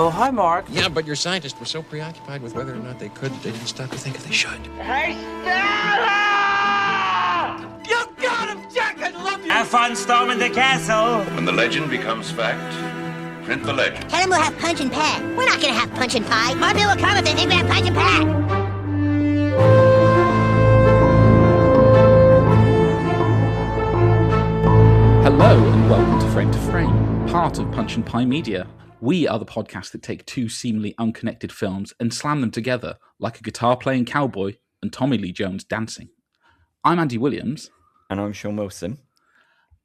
Oh, hi, Mark. Yeah, but your scientists were so preoccupied with whether or not they could, they didn't stop to think if they should. Hey, Stella! You got him, Jack! I love you! Have fun storming the castle! When the legend becomes fact, print the legend. Tell them we'll have punch and pack. We're not gonna have punch and pie. My bill will come if they think we have punch and pack. Hello and welcome to Frame to Frame, part of Punch and Pie Media. We are the podcast that take two seemingly unconnected films and slam them together like a guitar-playing cowboy and Tommy Lee Jones dancing. I'm Andy Williams. And I'm Sean Wilson.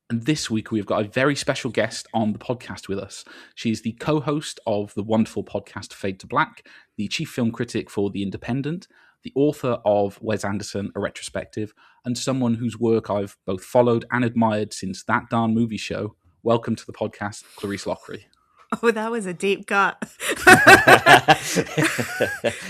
And this week we've got a very special guest on the podcast with us. She's the co-host of the wonderful podcast Fade to Black, the chief film critic for The Independent, the author of Wes Anderson, A Retrospective, and someone whose work I've both followed and admired since That Darn Movie Show. Welcome to the podcast, Clarisse Loughrey. Oh, that was a deep cut.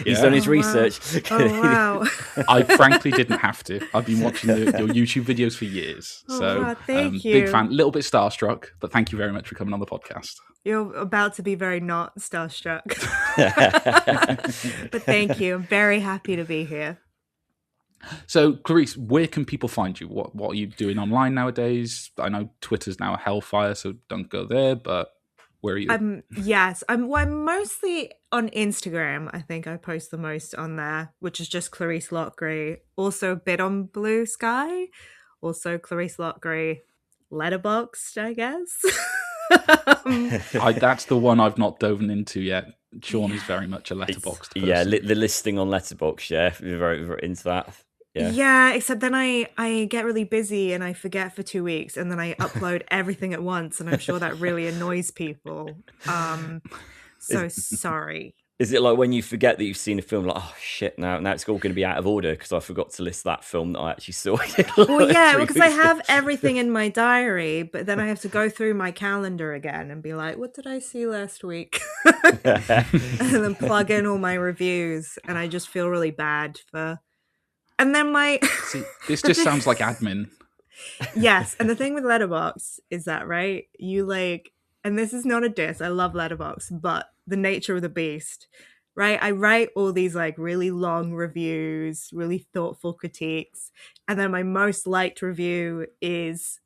He's done his research. Oh, wow. I frankly didn't have to. I've been watching your YouTube videos for years. Wow, thank you. Big fan, little bit starstruck, but thank you very much for coming on the podcast. You're about to be very not starstruck. But thank you. I'm very happy to be here. So, Clarisse, where can people find you? What are you doing online nowadays? I know Twitter's now a hellfire, so don't go there, but where are you? I'm mostly on Instagram. I think I post the most on there, which is just Clarisse Loughrey. Also a bit on Bluesky. Also Clarisse Loughrey. Letterboxd, I guess. That's the one I've not dove into yet. Sean is very much a Letterboxd person. Yeah, the listing on Letterboxd, yeah. We're very into that. Yeah, except then I get really busy and I forget for 2 weeks and then I upload everything at once and I'm sure that really annoys people. Sorry. Is it like when you forget that you've seen a film, like, oh shit, now it's all going to be out of order because I forgot to list that film that I actually saw? Well, yeah, because I have everything in my diary, but then I have to go through my calendar again and be like, what did I see last week? And then plug in all my reviews and I just feel really bad for... And then See, this just sounds like admin. Yes, and the thing with Letterboxd is that, right, you and this is not a diss, I love Letterboxd, but the nature of the beast, right? I write all these really long reviews, really thoughtful critiques, and then my most liked review is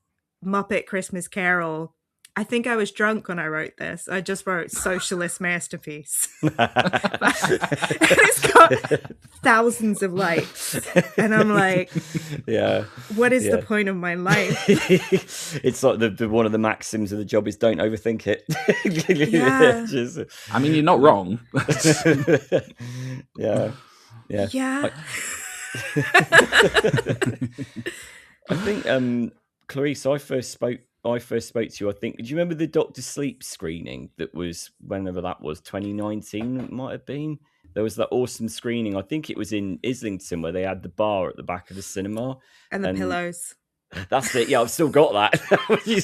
Muppet Christmas Carol. I think I was drunk when I wrote this. I just wrote socialist masterpiece. It's got thousands of likes. And I'm like, yeah, what is the point of my life? It's like the one of the maxims of the job is don't overthink it. Yeah. I mean, you're not wrong. Yeah. I think, Clarisse, I first spoke to you, I think. Do you remember the Dr. Sleep screening that was, whenever that was, 2019 it might have been? There was that awesome screening, I think it was in Islington, where they had the bar at the back of the cinema. And the pillows. That's it. Yeah, I've still got that.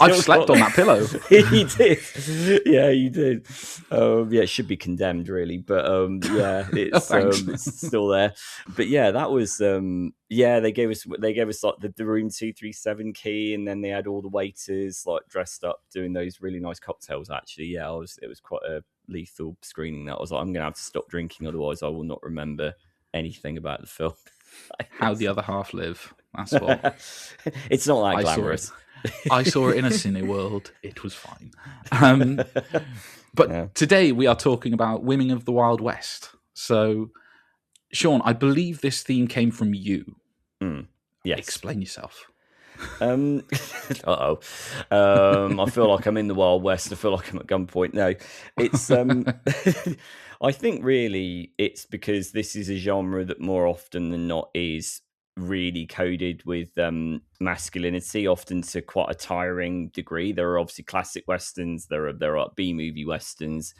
I've slept on that pillow. You did. Yeah, you did. Yeah, it should be condemned, really. But yeah, it's still there. But yeah, that was they gave us like the room 237 key, and then they had all the waiters dressed up doing those really nice cocktails. Actually, yeah, it was quite a lethal screening. That I was like, I'm gonna have to stop drinking, otherwise I will not remember anything about the film. How the other half live. That's what. It's not that glamorous. I saw it in a cine world. It was fine. But Today we are talking about Women of the Wild West. So, Sean, I believe this theme came from you. Yes. Explain yourself. I feel like I'm in the Wild West. I feel like I'm at gunpoint. No, it's I think really it's because this is a genre that more often than not is really coded with masculinity, often to quite a tiring degree. There are obviously classic westerns, there are B-movie westerns,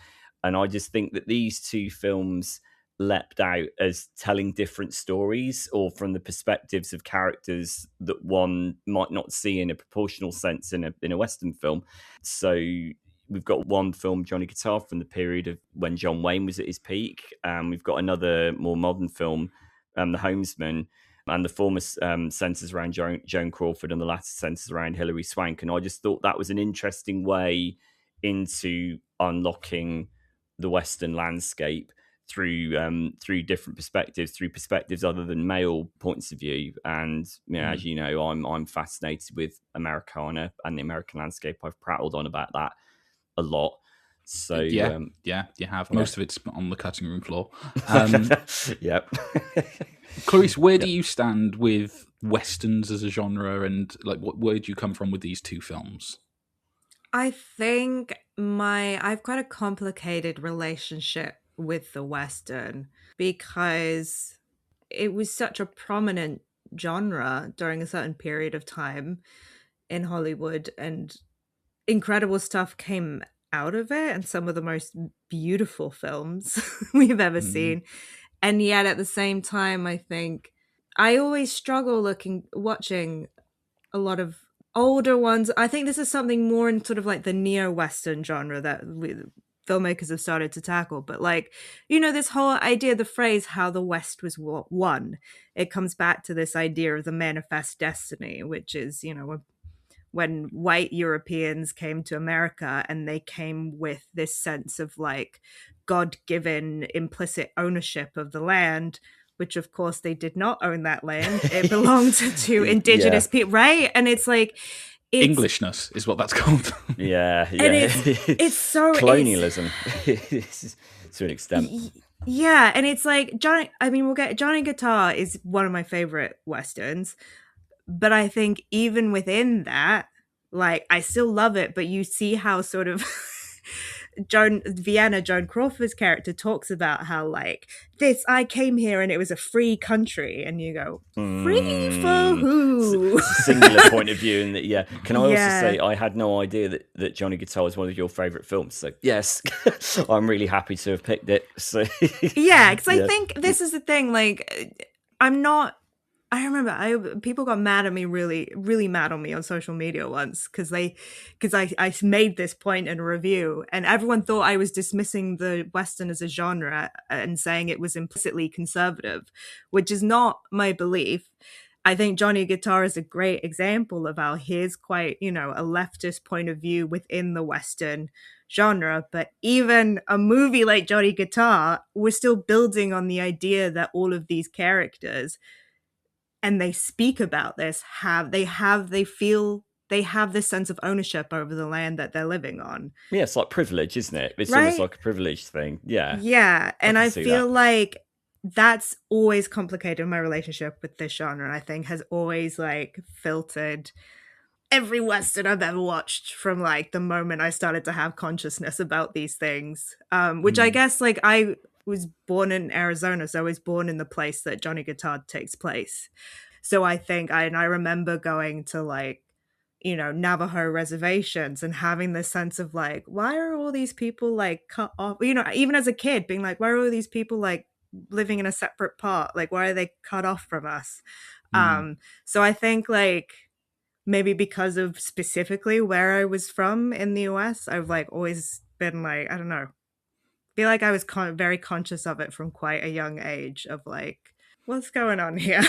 and I just think that these two films leapt out as telling different stories, or from the perspectives of characters that one might not see in a proportional sense in a Western film. So we've got one film, Johnny Guitar, from the period of when John Wayne was at his peak. We've got another more modern film, The Homesman, and the former centres around Joan Crawford and the latter centres around Hilary Swank. And I just thought that was an interesting way into unlocking the Western landscape through different perspectives, through perspectives other than male points of view. And as you know, I'm fascinated with Americana and the American landscape. I've prattled on about that a lot. So yeah, you have. Most of it's on the cutting room floor. Yep. Clarisse, where do you stand with Westerns as a genre, and like where do you come from with these two films? I think I've got a complicated relationship with the Western because it was such a prominent genre during a certain period of time in Hollywood, and incredible stuff came out of it, and some of the most beautiful films we've ever seen. And yet at the same time, I think I always struggle watching a lot of older ones. I think this is something more in sort of like the neo-Western genre that filmmakers have started to tackle. But like, this whole idea, the phrase, how the West was won, it comes back to this idea of the manifest destiny, which is, when white Europeans came to America and they came with this sense of like God-given implicit ownership of the land, which of course they did not own that land. It belonged to indigenous people, right? And it's like Englishness is what that's called. Yeah. And it's so colonialism to an extent. Yeah, and it's like Johnny Guitar is one of my favorite Westerns. But I think even within that, like, I still love it, but you see how sort of Joan Crawford's character talks about how, like, I came here and it was a free country, and you go, free for who? It's a singular point of view, and that, Can I also say I had no idea that Johnny Guitar was one of your favourite films? So yes, I'm really happy to have picked it. So because I think this is the thing. Like, I remember people got mad at me, really, really mad on me on social media once because I made this point in a review, and everyone thought I was dismissing the Western as a genre and saying it was implicitly conservative, which is not my belief. I think Johnny Guitar is a great example of how here's quite, a leftist point of view within the Western genre. But even a movie like Johnny Guitar, we're still building on the idea that all of these characters, and they speak about this, they have this sense of ownership over the land that they're living on. Yeah, it's like privilege, isn't it? It's right? almost like a privilege thing. Yeah. Yeah, and I feel like that's always complicated my relationship with this genre, and I think has always like filtered every Western I've ever watched from like the moment I started to have consciousness about these things. Which I guess, like, I was born in Arizona, so I was born in the place that Johnny Guitar takes place. So I think I remember going to, like, Navajo reservations and having this sense of like, why are all these people like cut off? Even as a kid being like, why are all these people like living in a separate part? Like, why are they cut off from us? So I think, like, maybe because of specifically where I was from in the US, I've like always been like, I don't know, feel like I was very conscious of it from quite a young age of like, what's going on here?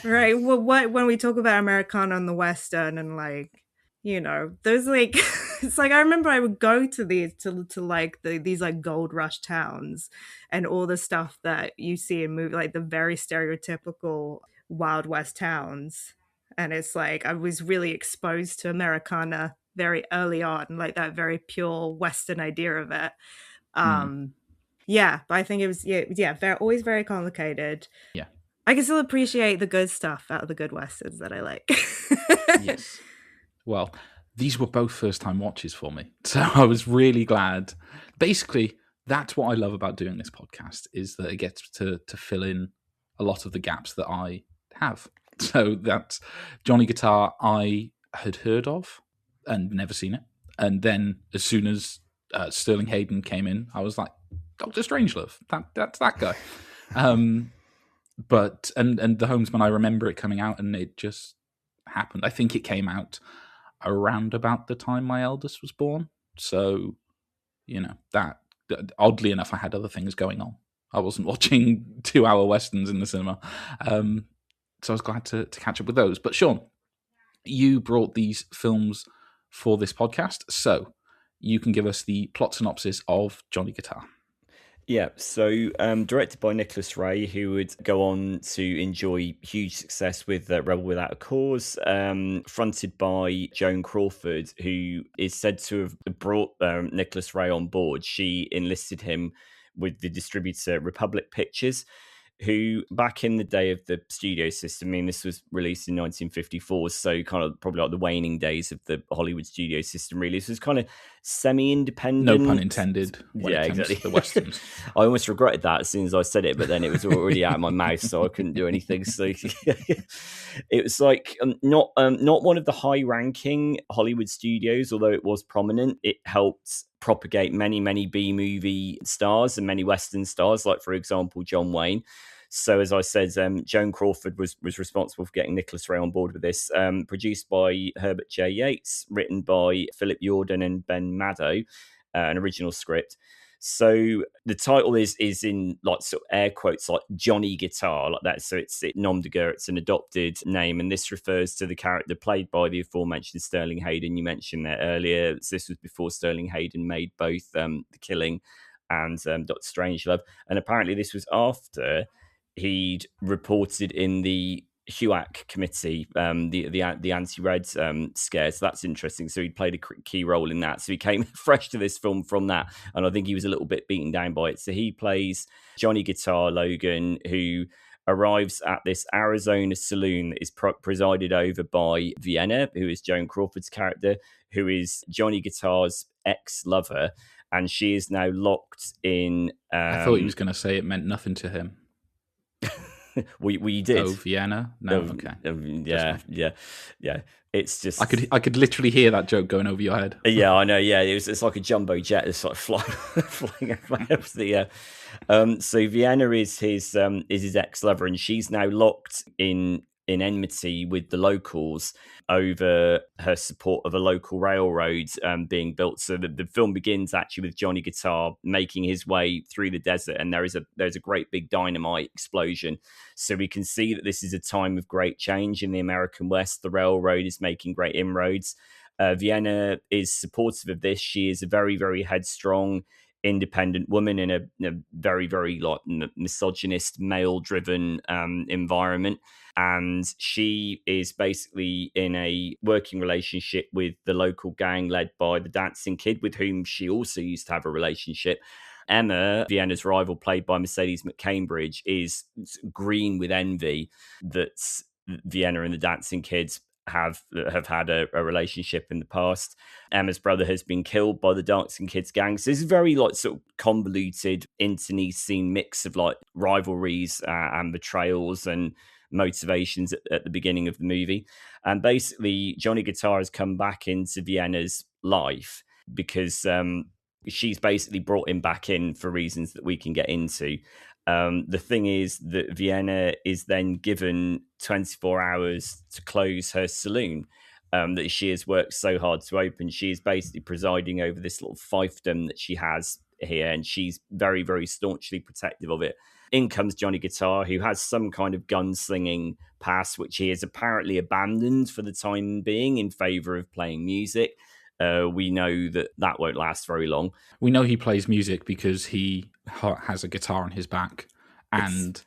Right. Well, when we talk about Americana and the Western and like, those like, it's like, I remember I would go to these, to like these like gold rush towns and all the stuff that you see in movies, like the very stereotypical Wild West towns. And it's like, I was really exposed to Americana very early on, like that very pure Western idea of it. But I think it was, always very complicated. Yeah. I can still appreciate the good stuff out of the good Westerns that I like. Yes. Well, these were both first-time watches for me, so I was really glad. Basically, that's what I love about doing this podcast, is that it gets to fill in a lot of the gaps that I have. So that's Johnny Guitar I had heard of and never seen it. And then as soon as Sterling Hayden came in, I was like, Dr. Strangelove, that's that guy. But the Homesman, I remember it coming out and it just happened. I think it came out around about the time my eldest was born. So, that oddly enough, I had other things going on. I wasn't watching 2-hour Westerns in the cinema. So I was glad to catch up with those. But Sean, you brought these films for this podcast. So you can give us the plot synopsis of Johnny Guitar. Yeah, so directed by Nicholas Ray, who would go on to enjoy huge success with Rebel Without a Cause, fronted by Joan Crawford, who is said to have brought Nicholas Ray on board. She enlisted him with the distributor Republic Pictures, who back in the day of the studio system, I mean, this was released in 1954, so kind of probably like the waning days of the Hollywood studio system, really. This was kind of semi-independent. No pun intended. When it comes to the Westerns. I almost regretted that as soon as I said it, but then it was already out of my mouth, so I couldn't do anything. So it was like not one of the high-ranking Hollywood studios, although it was prominent. It helped propagate many B-movie stars and many Western stars, like, for example, John Wayne. So, as I said, Joan Crawford was responsible for getting Nicholas Ray on board with this. Produced by Herbert J. Yates, written by Philip Yordan and Ben Maddow, an original script. So the title is in like sort of air quotes, like Johnny Guitar, like that. So it's nom de guerre, it's an adopted name, and this refers to the character played by the aforementioned Sterling Hayden. You mentioned that earlier. So this was before Sterling Hayden made both The Killing and Dr. Strangelove, and apparently this was after he'd reported in the HUAC committee, the anti-red scare. So that's interesting. So he played a key role in that. So he came fresh to this film from that, and I think he was a little bit beaten down by it. So he plays Johnny Guitar Logan, who arrives at this Arizona saloon that is presided over by Vienna, who is Joan Crawford's character, who is Johnny Guitar's ex-lover, and she is now locked in. I thought he was going to say it meant nothing to him. We did. Oh, Vienna? No, okay. Yeah. It's just I could literally hear that joke going over your head. Yeah, I know. Yeah, it's like a jumbo jet that's like flying over the air. So Vienna is his ex-lover, and she's now locked in enmity with the locals over her support of a local railroad being built. So the film begins actually with Johnny Guitar making his way through the desert, and there's a great big dynamite explosion. So we can see that this is a time of great change in the American West. The railroad is making great inroads. Vienna is supportive of this. She is a very, very headstrong, independent woman in a very, very like misogynist, male-driven environment. And she is basically in a working relationship with the local gang led by the Dancing Kid, with whom she also used to have a relationship. Emma, Vienna's rival, played by Mercedes McCambridge, is green with envy that Vienna and the Dancing Kids have had a relationship in the past. Emma's brother has been killed by the Dancing Kids gang. So it's a very like sort of convoluted, internecine mix of like rivalries and betrayals and motivations at the beginning of the movie. And basically Johnny Guitar has come back into Vienna's life because she's basically brought him back in for reasons that we can get into. The thing is that Vienna is then given 24 hours to close her saloon that she has worked so hard to open. She is basically presiding over this little fiefdom that she has here, and she's very, very staunchly protective of it. In comes Johnny Guitar, who has some kind of gunslinging past, which he has apparently abandoned for the time being in favor of playing music. We know that won't last very long. We know he plays music because he has a guitar on his back and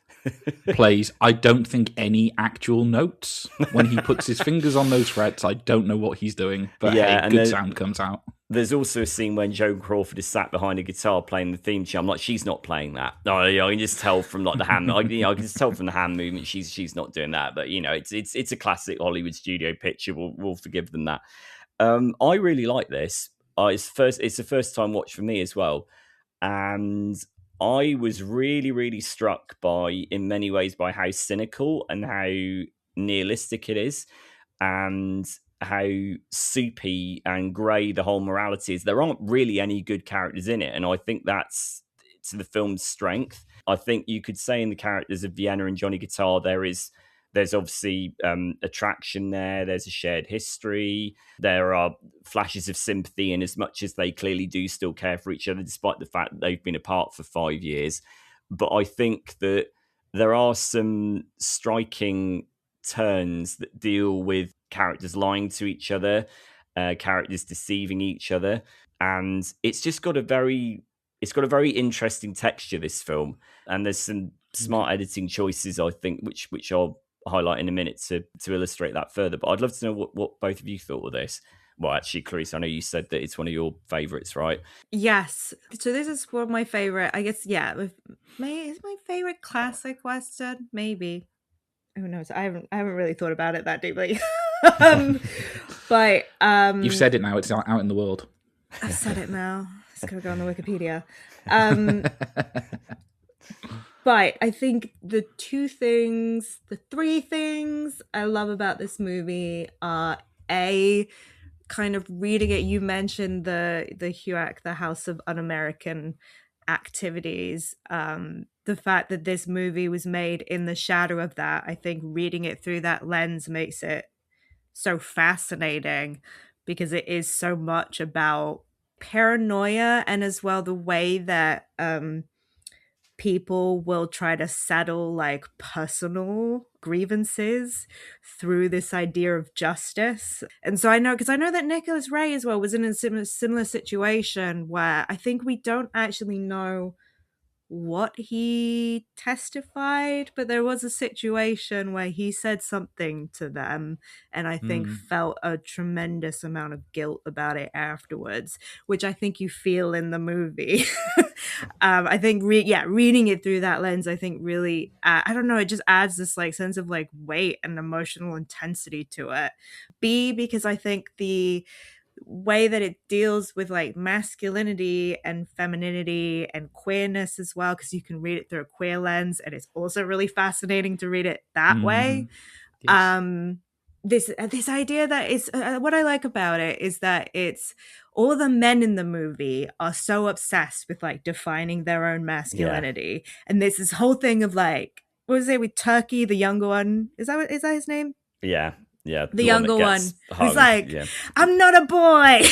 plays, I don't think, any actual notes. When he puts his fingers on those frets, I don't know what he's doing, but yeah, good sound comes out. There's also a scene when Joan Crawford is sat behind a guitar playing the theme tune. I'm like, she's not playing that. No, I can just tell from like the hand. I can just tell from the hand movement she's not doing that. But you know, it's a classic Hollywood studio picture. We'll forgive them that. I really like this. It's a first time watch for me as well, and I was really, really struck in many ways by how cynical and how nihilistic it is, and how soupy and grey the whole morality is. There aren't really any good characters in it, and I think that's to the film's strength. I think you could say in the characters of Vienna and Johnny Guitar, there's obviously attraction there. There's a shared history. There are flashes of sympathy, and as much as they clearly do still care for each other, despite the fact that they've been apart for 5 years. But I think that there are some striking turns that deal with characters lying to each other, characters deceiving each other, and it's just got a very interesting texture, this film, and there's some smart editing choices, I think, which I'll highlight in a minute to illustrate that further. But I'd love to know what both of you thought of this. Well, actually, Clarisse, I know you said that it's one of your favourites, right? Yes. So this is one of my favorite, I guess, yeah. It's my favorite classic Western, maybe. Who knows? I haven't really thought about it that deeply. But You've said it now, it's out in the world. I've said it now. It's gonna go on the Wikipedia. But I think the three things I love about this movie are kind of reading it. You mentioned the HUAC, the House of Un-American Activities. The fact that this movie was made in the shadow of that, I think reading it through that lens makes it so fascinating, because it is so much about paranoia, and as well the way that people will try to settle like personal grievances through this idea of justice. And so I know that Nicholas Ray as well was in a similar situation where I think we don't actually know what he testified, but there was a situation where he said something to them, and I think felt a tremendous amount of guilt about it afterwards, which I think you feel in the movie. I think reading it through that lens, I think really I don't know, it just adds this like sense of like weight and emotional intensity to it. Because I think the way that it deals with like masculinity and femininity and queerness as well, because you can read it through a queer lens, and it's also really fascinating to read it that way. Yes. This idea that it's what I like about it is that it's all the men in the movie are so obsessed with like defining their own masculinity, and there's this whole thing of like, what was it with Turkey, the younger one? Is that his name? Yeah. The younger one who's like, I'm not a boy,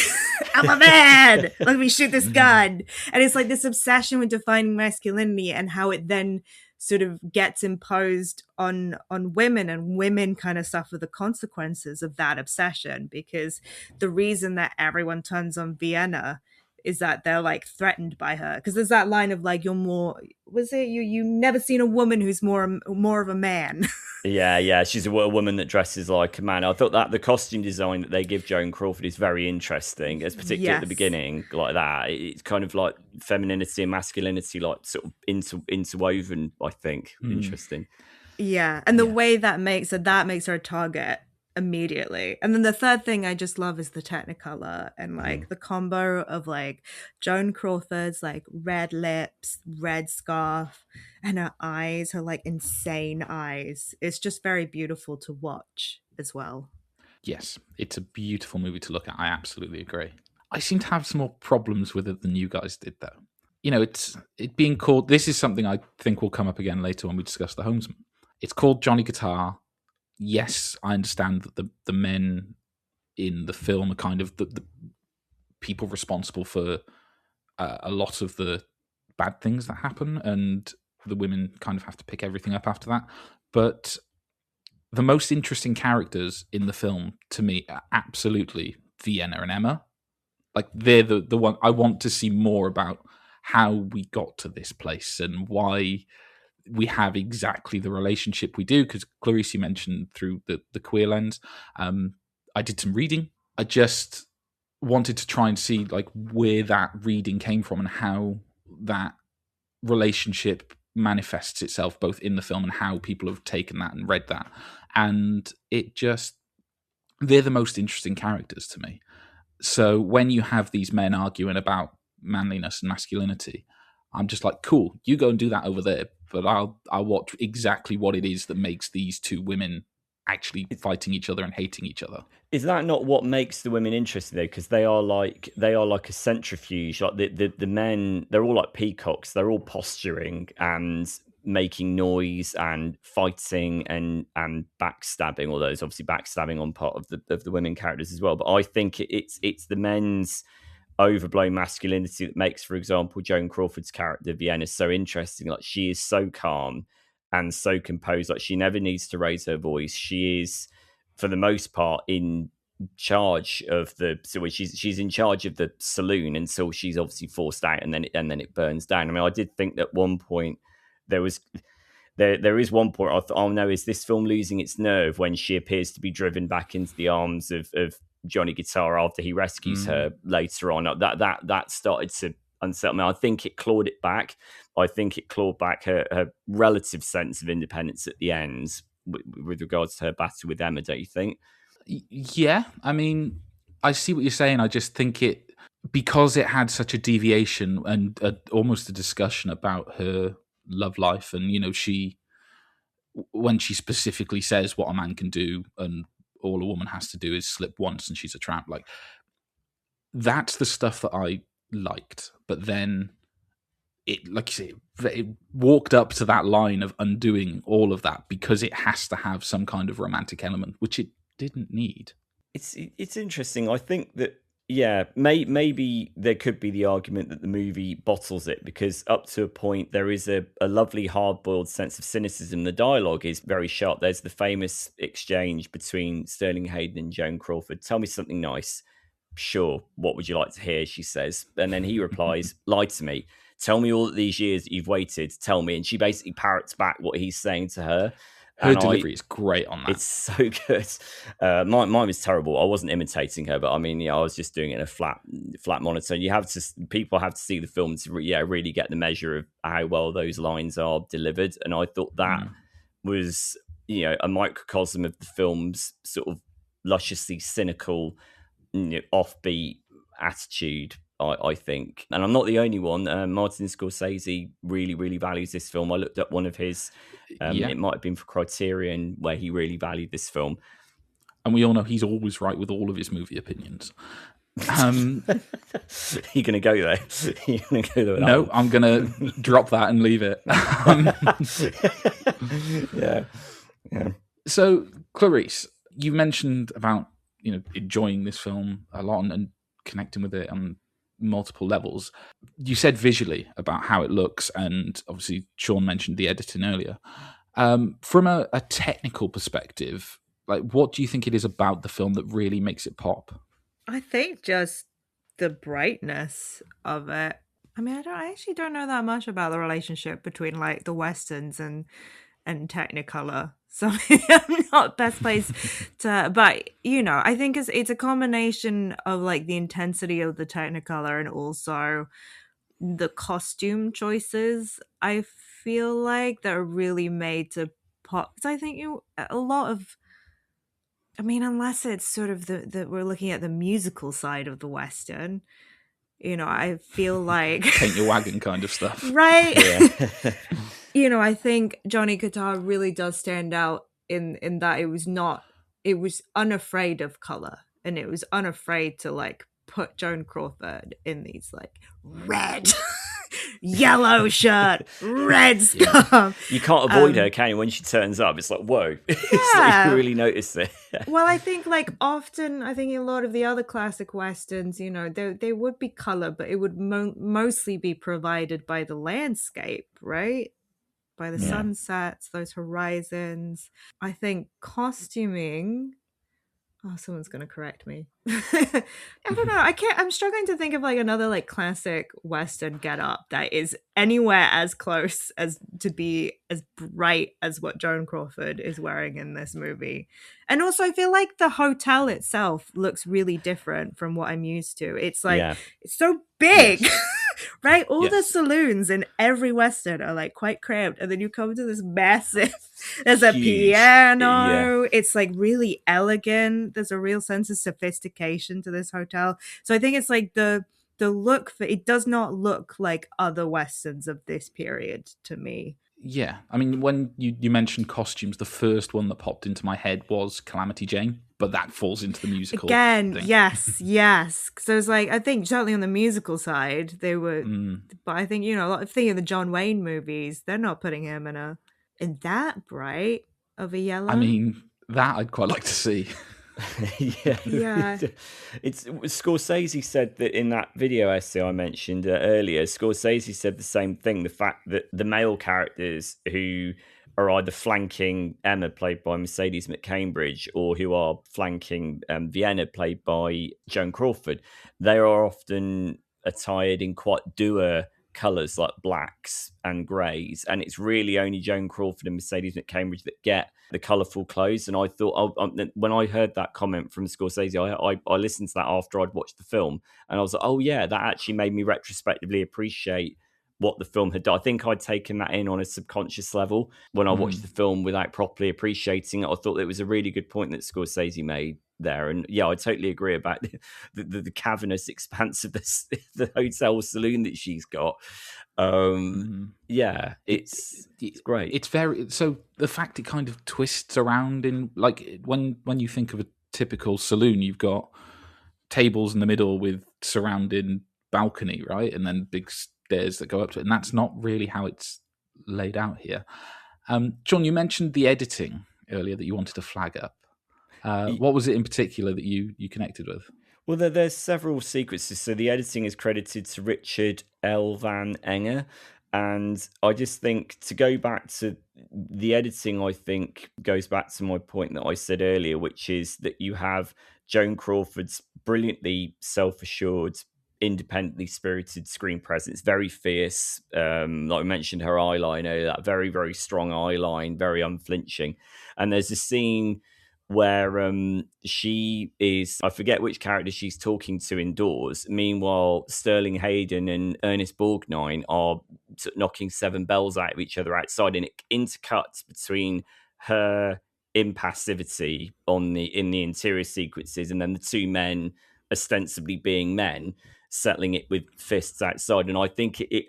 I'm a man, let me shoot this gun. And it's like this obsession with defining masculinity, and how it then sort of gets imposed on women, and women kind of suffer the consequences of that obsession, because the reason that everyone turns on Vienna is that they're like threatened by her, because there's that line of like, you never seen a woman who's more of a man. Yeah, she's a woman that dresses like a man. I thought that the costume design that they give Joan Crawford is very interesting, as particularly at the beginning, like that. It's kind of like femininity and masculinity, like sort of interwoven, I think. Interesting. Yeah, and the way that makes her a target immediately. And then the third thing I just love is the Technicolor, and like the combo of like Joan Crawford's like red lips, red scarf, and her eyes, her like insane eyes. It's just very beautiful to watch as well. Yes, it's a beautiful movie to look at. I absolutely agree. I seem to have some more problems with it than you guys did, though. You know, it being called, this is something I think will come up again later when we discuss The Homesman. It's called Johnny Guitar. Yes, I understand that the men in the film are kind of the people responsible for a lot of the bad things that happen, and the women kind of have to pick everything up after that. But the most interesting characters in the film, to me, are absolutely Vienna and Emma. Like, they're the one I want to see more about, how we got to this place and why we have exactly the relationship we do, because Clarisse, you mentioned through the queer lens. I did some reading. I just wanted to try and see like where that reading came from and how that relationship manifests itself both in the film and how people have taken that and read that. And they're the most interesting characters to me. So when you have these men arguing about manliness and masculinity, I'm just like, cool, you go and do that over there, but I'll watch exactly what it is that makes these two women actually fighting each other and hating each other. Is that not what makes the women interesting though? Because they are like a centrifuge. Like the men, they're all like peacocks. They're all posturing and making noise and fighting and backstabbing. Although there's obviously backstabbing on part of the women characters as well. But I think it's the men's overblown masculinity that makes, for example, Joan Crawford's character Vienna so interesting. Like, she is so calm and so composed. Like, she never needs to raise her voice. She is, for the most part, in charge of she's in charge of the saloon until she's obviously forced out, and then it burns down. I mean, I did think that at one point there is one point I thought, oh no, is this film losing its nerve when she appears to be driven back into the arms of Johnny Guitar after he rescues her later on? That started to unsettle me. I think it clawed it back. I think it clawed back her relative sense of independence at the end with regards to her battle with Emma, don't you think? Yeah, I mean, I see what you're saying. I just think because it had such a deviation and almost a discussion about her love life, and when she specifically says what a man can do and all a woman has to do is slip once and she's a tramp, like, that's the stuff that I liked. But then it, like you say, it walked up to that line of undoing all of that because it has to have some kind of romantic element, which it didn't need. It's interesting. I think that, yeah, maybe there could be the argument that the movie bottles it, because up to a point there is a lovely hard-boiled sense of cynicism. The dialogue is very sharp. There's the famous exchange between Sterling Hayden and Joan Crawford. Tell me something nice. Sure. What would you like to hear? She says. And then he replies, lie to me. Tell me all these years that you've waited. Tell me. And she basically parrots back what he's saying to her. Her delivery is great on that. It's so good. Mine was terrible. I wasn't imitating her, but I mean, yeah, I was just doing it in a flat monitor. People have to see the film to really get the measure of how well those lines are delivered. And I thought that was, a microcosm of the film's sort of lusciously cynical, offbeat attitude, I think. And I'm not the only one. Martin Scorsese really, really values this film. I looked up one of his, it might have been for Criterion, where he really valued this film. And we all know he's always right with all of his movie opinions. You're going to go there? You're going to go there? No, I'm going to drop that and leave it. Yeah. So, Clarisse, you mentioned about enjoying this film a lot and connecting with it on multiple levels. You said visually about how it looks, and obviously Sean mentioned the editing earlier. From a technical perspective, like, what do you think it is about the film that really makes it pop? I think just the brightness of it. I mean, I actually don't know that much about the relationship between like the Westerns and Technicolor. So I'm not best placed to, but I think it's a combination of like the intensity of the Technicolor and also the costume choices. I feel like that are really made to pop. Because I think a lot of, I mean, unless it's sort of the we're looking at the musical side of the Western. I feel like paint your wagon kind of stuff, right? Yeah. I think Johnny Guitar really does stand out in that it was unafraid of color, and it was unafraid to like put Joan Crawford in these like red, yellow shirt, red scarf. You can't avoid her, can you? When she turns up, it's like, whoa. It's like you really notice it. Well, I think like often, I think in a lot of the other classic Westerns, they would be color, but it would mostly be provided by the landscape, right? By the sunsets, those horizons. I think costuming. Oh, someone's going to correct me. I don't know. I'm struggling to think of like another like classic Western getup that is anywhere as close as to be as bright as what Joan Crawford is wearing in this movie. And also I feel like the hotel itself looks really different from what I'm used to. It's like, it's so big. Yes. Right? All the saloons in every Western are like quite cramped. And then you come to this massive, there's a piano. Yeah. It's like really elegant. There's a real sense of sophistication to this hotel. So I think it's like the look for it does not look like other Westerns of this period to me. Yeah. I mean, when you mentioned costumes, the first one that popped into my head was Calamity Jane, but that falls into the musical again thing. yes so it's like I think certainly on the musical side they were but I think a lot of thinking of the John Wayne movies, they're not putting him in that bright of a yellow. I mean, that I'd quite like to see. Yeah. It's Scorsese said that in that video essay I mentioned earlier. Scorsese said the same thing. The fact that the male characters who are either flanking Emma, played by Mercedes McCambridge, or who are flanking Vienna, played by Joan Crawford, they are often attired in quite dour colours like blacks and greys, and it's really only Joan Crawford and Mercedes McCambridge that get the colourful clothes. And I thought, when I heard that comment from Scorsese, I listened to that after I'd watched the film, and I was like, oh yeah, that actually made me retrospectively appreciate what the film had done. I think I'd taken that in on a subconscious level when I watched the film without properly appreciating it. I thought it was a really good point that Scorsese made there. And yeah, I totally agree about the cavernous expanse of the hotel saloon that she's got. Yeah, it's great. It's very, so the fact it kind of twists around in, like, when you think of a typical saloon, you've got tables in the middle with surrounding balcony, right? And then big stairs that go up to it. And that's not really how it's laid out here. John, you mentioned the editing earlier that you wanted to flag up. What was it in particular that you connected with? Well, there's several sequences. So the editing is credited to Richard L. Van Enger. And I just think, to go back to the editing, I think goes back to my point that I said earlier, which is that you have Joan Crawford's brilliantly self-assured, independently spirited screen presence, very fierce. Like I mentioned, her eyeliner, that very, very strong eyeline, very unflinching. And there's a scene where she is, I forget which character she's talking to indoors. Meanwhile, Sterling Hayden and Ernest Borgnine are knocking seven bells out of each other outside, and it intercuts between her impassivity in the interior sequences, and then the two men ostensibly being men settling it with fists outside. And I think it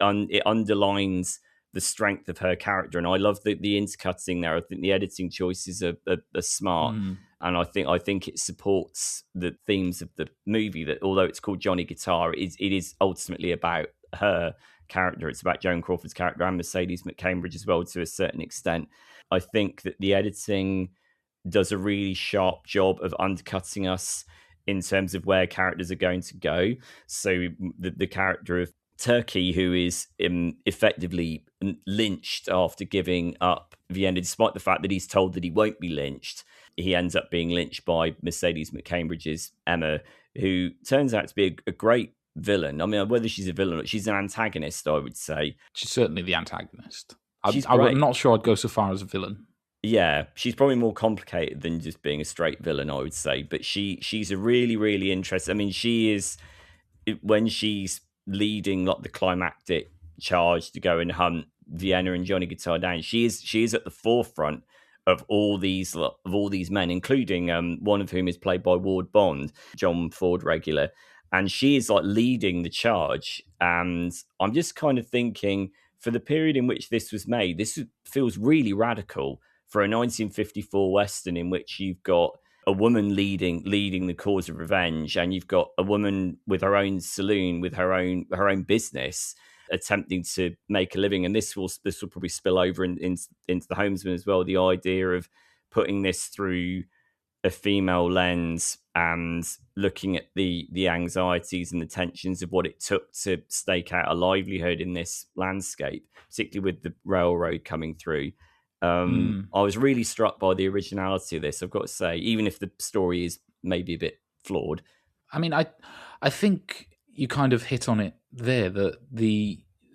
underlines the strength of her character, and I love the intercutting there. I think the editing choices are smart, and I think it supports the themes of the movie. That although it's called Johnny Guitar, it is ultimately about her character. It's about Joan Crawford's character and Mercedes McCambridge as well, to a certain extent. I think that the editing does a really sharp job of undercutting us in terms of where characters are going to go. So the character of Turkey, who is effectively lynched after giving up Vienna, despite the fact that he's told that he won't be lynched, he ends up being lynched by Mercedes McCambridge's Emma, who turns out to be a great villain. I mean, whether she's a villain or not, she's an antagonist, I would say. She's certainly the antagonist. I'm not sure I'd go so far as a villain. Yeah, she's probably more complicated than just being a straight villain, I would say. But she's a really, really interesting. I mean, she is, when she's leading like the climactic charge to go and hunt Vienna and Johnny Guitar down, she is at the forefront of all these men, including one of whom is played by Ward Bond, John Ford regular, and she is like leading the charge. And I'm just kind of thinking, for the period in which this was made, this feels really radical for a 1954 Western in which you've got a woman leading the cause of revenge, and you've got a woman with her own saloon, with her own business, attempting to make a living. And this will probably spill over into the Homesman as well. The idea of putting this through a female lens and looking at the anxieties and the tensions of what it took to stake out a livelihood in this landscape, particularly with the railroad coming through. I was really struck by the originality of this, I've got to say, even if the story is maybe a bit flawed. I mean, I think you kind of hit on it there, that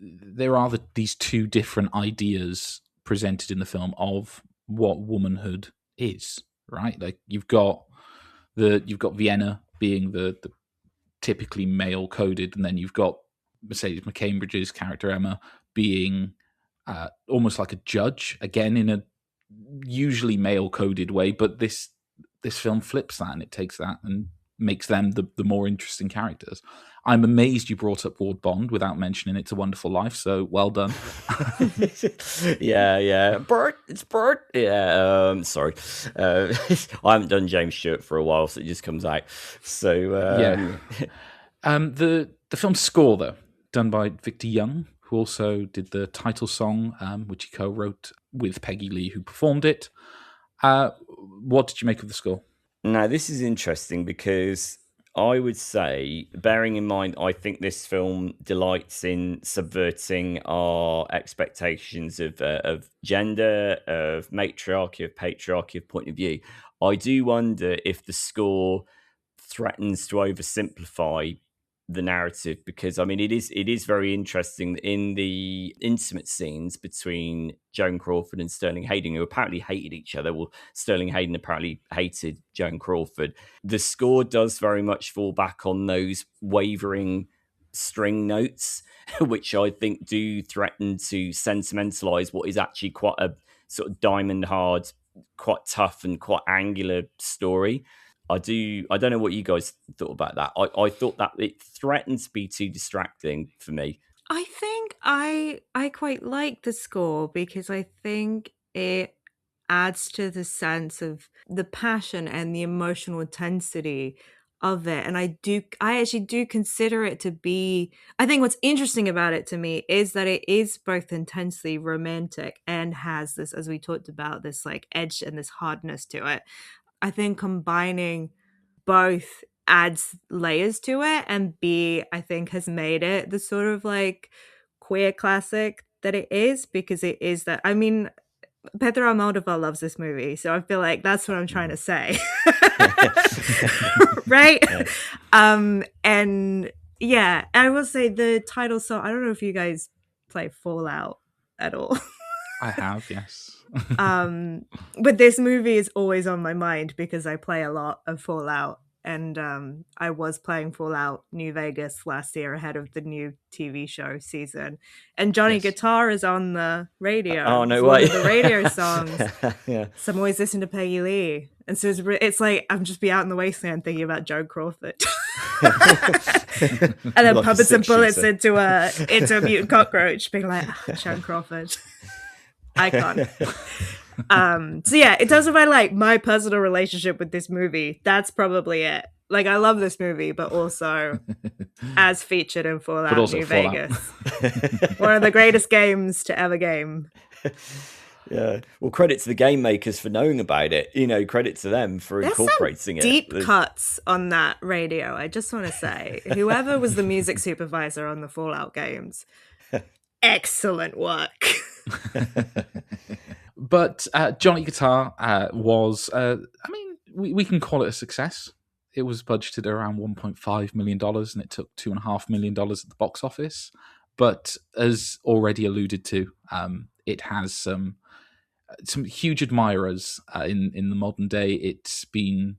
there are these two different ideas presented in the film of what womanhood is, right? Like you've got Vienna being the typically male coded, and then you've got Mercedes McCambridge's character Emma being almost like a judge, again in a usually male coded way, but this film flips that, and it takes that and makes them the more interesting characters. I'm amazed you brought up Ward Bond without mentioning It's a Wonderful Life, so well done. yeah. Bert, it's Bert. Yeah, sorry. I haven't done James Stewart for a while, so it just comes out. So yeah. The film's score, though, done by Victor Young, who also did the title song, which he co-wrote with Peggy Lee, who performed it. What did you make of the score? Now, this is interesting because I would say, bearing in mind, I think this film delights in subverting our expectations of gender, of matriarchy, of patriarchy, of point of view. I do wonder if the score threatens to oversimplify the narrative, because I mean it is very interesting that in the intimate scenes between Joan Crawford and Sterling Hayden, who apparently hated each other. Well, Sterling Hayden apparently hated Joan Crawford. The score does very much fall back on those wavering string notes, which I think do threaten to sentimentalize what is actually quite a sort of diamond hard, quite tough and quite angular story. I don't know what you guys thought about that. I thought that it threatened to be too distracting for me. I think I quite like the score because I think it adds to the sense of the passion and the emotional intensity of it. And I actually do consider it to be, I think what's interesting about it to me is that it is both intensely romantic and has this, as we talked about, this like edge and this hardness to it. I think combining both adds layers to it, and B, I think, has made it the sort of like queer classic that it is, because it is that. I mean, Pedro Almodovar loves this movie, so I feel like that's what I'm trying to say. Right? And yeah, I will say the title song, I don't know if you guys play Fallout at all. I have, yes. But this movie is always on my mind because I play a lot of Fallout, and I was playing Fallout New Vegas last year ahead of the new TV show season, and Johnny Guitar is on the radio. Oh, no it's way. one of the radio songs. Yeah. So I'm always listening to Peggy Lee, and so it's like I'm just be out in the wasteland thinking about Joan Crawford. And then Like puppets and bullets six-shooter. into a mutant cockroach, being like, Joan Crawford. Icon. So yeah, in terms of my personal relationship with this movie, that's probably it. Like, I love this movie, but also as featured in Fallout New Vegas. One of the greatest games to ever game. Yeah. Well, credit to the game makers for knowing about it. You know, credit to them for There's incorporating some it. deep cuts on that radio, I just want to say. Whoever was the music supervisor on the Fallout games, excellent work. But Johnny Guitar was, I mean, we can call it a success. It was budgeted around $1.5 million, and it took $2.5 million at the box office. But as already alluded to, it has some huge admirers in the modern day. It's been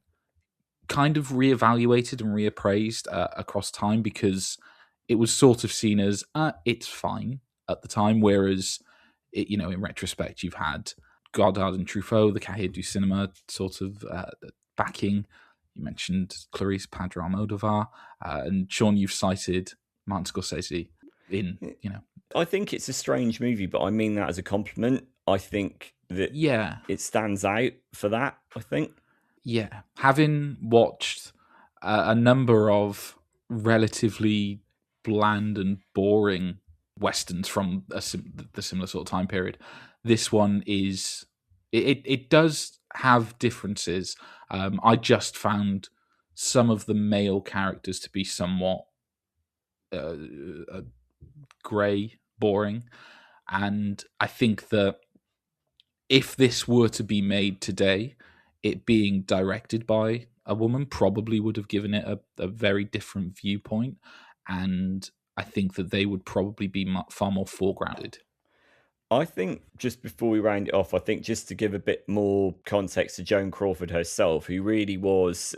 kind of reevaluated and reappraised across time, because it was sort of seen as it's fine at the time, whereas in retrospect, you've had Godard and Truffaut, the Cahiers du Cinema sort of backing. You mentioned Clarice Pedro Almodovar, and Sean, you've cited Martin Scorsese I think it's a strange movie, but I mean that as a compliment. I think that it stands out for that, I think. Yeah. Having watched a number of relatively bland and boring westerns from the similar sort of time period, this one is it does have differences. I just found some of the male characters to be somewhat grey, boring, and I think that if this were to be made today, it being directed by a woman probably would have given it a very different viewpoint, and I think that they would probably be far more foregrounded. I think just before we round it off, I think just to give a bit more context to Joan Crawford herself, who really was,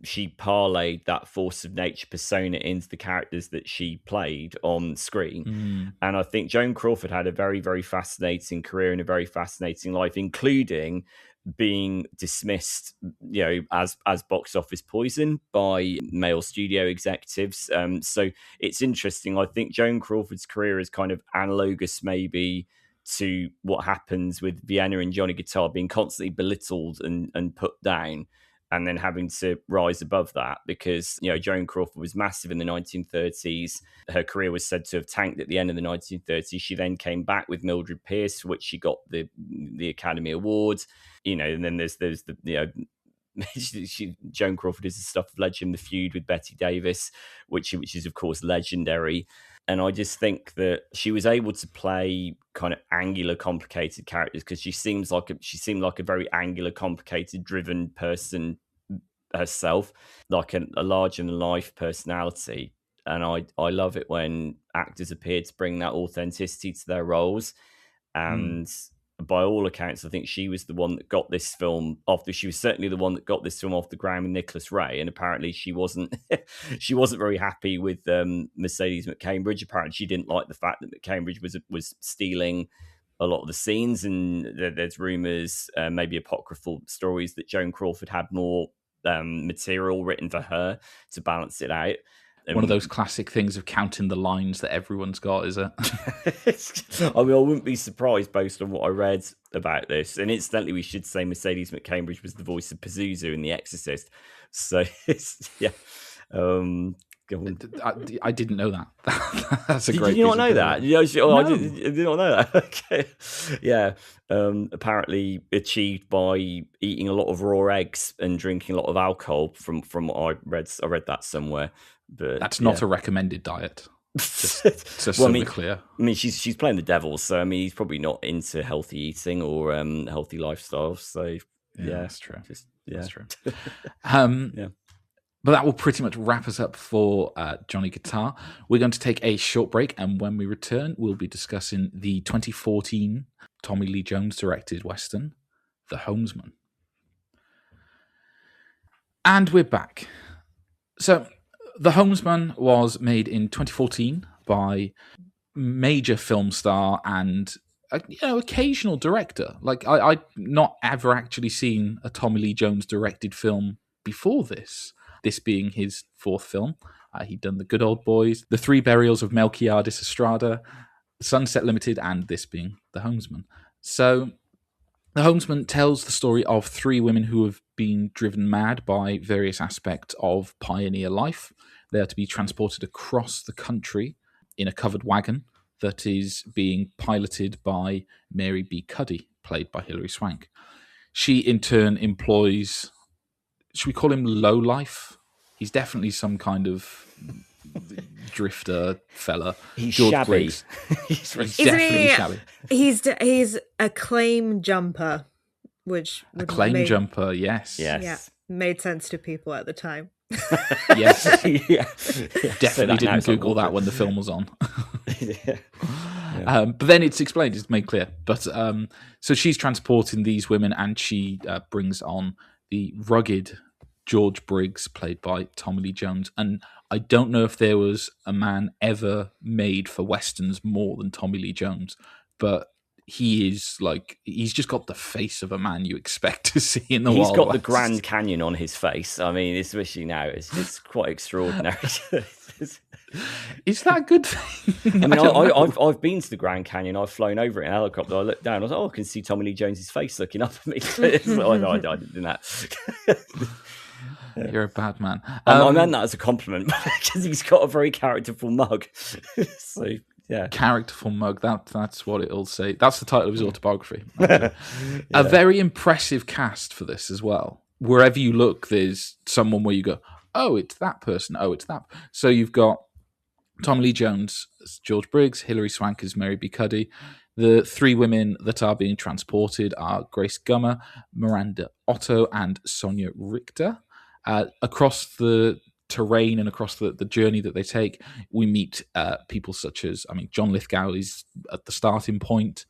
she parlayed that force of nature persona into the characters that she played on screen. And I think Joan Crawford had a very, very fascinating career and a very fascinating life, including being dismissed, as box office poison by male studio executives. So it's interesting. I think Joan Crawford's career is kind of analogous, maybe, to what happens with Vienna and Johnny Guitar, being constantly belittled and put down, and then having to rise above that, because Joan Crawford was massive in the 1930s. Her career was said to have tanked at the end of the 1930s. She then came back with Mildred Pierce, for which she got the Academy Award. And then there's the Joan Crawford is the stuff of legend, the feud with Betty Davis, which is of course legendary. And I just think that she was able to play kind of angular, complicated characters because she seemed like a very angular, complicated, driven person herself, like a larger than life personality. And I love it when actors appear to bring that authenticity to their roles. And by all accounts, I think she was the one that got this film off. She was certainly the one that got this film off the ground with Nicholas Ray. And apparently she wasn't very happy with Mercedes McCambridge. Apparently she didn't like the fact that McCambridge was stealing a lot of the scenes. And there's rumours, maybe apocryphal stories, that Joan Crawford had more material written for her to balance it out. One of those classic things of counting the lines that everyone's got, is it? I mean, I wouldn't be surprised based on what I read about this. And incidentally, we should say Mercedes McCambridge was the voice of Pazuzu in The Exorcist. So, yeah. I didn't know that. That's a great. Did you not know that? No. I did not know that. Okay. Yeah. Apparently achieved by eating a lot of raw eggs and drinking a lot of alcohol. From what I read that somewhere. But that's not a recommended diet. Just so we're clear. I mean, she's playing the devil, so I mean, he's probably not into healthy eating or healthy lifestyles. So yeah, that's true. That's true. Yeah. But that will pretty much wrap us up for Johnny Guitar. We're going to take a short break, and when we return, we'll be discussing the 2014 Tommy Lee Jones directed Western, The Homesman. And we're back. So, The Homesman was made in 2014 by major film star and occasional director. Like I'd not ever actually seen a Tommy Lee Jones directed film before this. This being his fourth film. He'd done The Good Old Boys, The Three Burials of Melquiades Estrada, Sunset Limited, and this being The Homesman. So, The Homesman tells the story of three women who have been driven mad by various aspects of pioneer life. They are to be transported across the country in a covered wagon that is being piloted by Mary B. Cuddy, played by Hilary Swank. She, in turn, employs... Should we call him lowlife? He's definitely some kind of drifter fella. He's George shabby. Briggs. He's definitely shabby. He's a claim jumper, which A claim jumper, yes. Yeah, made sense to people at the time. Yes. Yeah. Definitely didn't Google that when the film was on. But then it's explained, it's made clear. But so she's transporting these women, and she brings on the rugged George Briggs, played by Tommy Lee Jones. And I don't know if there was a man ever made for Westerns more than Tommy Lee Jones, but he is he's just got the face of a man you expect to see in the Wild He's got West. the Grand Canyon on his face. I mean, especially now, it's quite extraordinary. Is that a good thing? I mean, I've been to the Grand Canyon. I've flown over it in a helicopter. I looked down. I was like, I can see Tommy Lee Jones's face looking up at me. I didn't do that. You're a bad man. I meant that as a compliment because he's got a very characterful mug. So yeah, characterful mug. That's what it'll say. That's the title of his autobiography. A very impressive cast for this as well. Wherever you look, there's someone where you go, oh, it's that person. Oh, it's that. So you've got Tommy Lee Jones as George Briggs, Hilary Swank as Mary B. Cuddy. The three women that are being transported are Grace Gummer, Miranda Otto, and Sonia Richter. Across the terrain and across the journey that they take, we meet people such as, John Lithgow is at the starting point.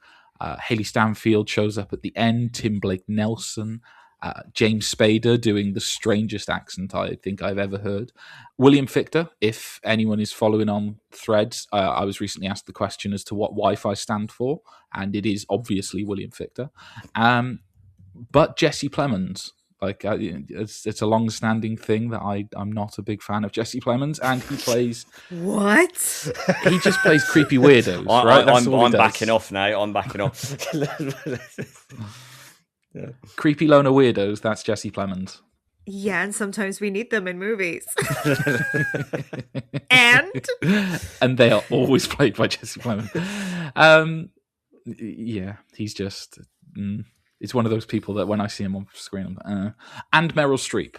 Haley Stanfield shows up at the end. Tim Blake Nelson. James Spader doing the strangest accent I think I've ever heard. William Fichtner, if anyone is following on threads, I was recently asked the question as to what Wi-Fi stand for, and it is obviously William Fichtner. But Jesse Plemons, it's a long-standing thing that I'm not a big fan of Jesse Plemons, and he plays... What? He just plays creepy weirdos, right? I'm backing off now. I'm backing off. Yeah. Creepy loner weirdos, that's Jesse Plemons. Yeah, and sometimes we need them in movies. And they are always played by Jesse Plemons. Yeah, he's just It's one of those people that when I see him on screen, and Meryl Streep.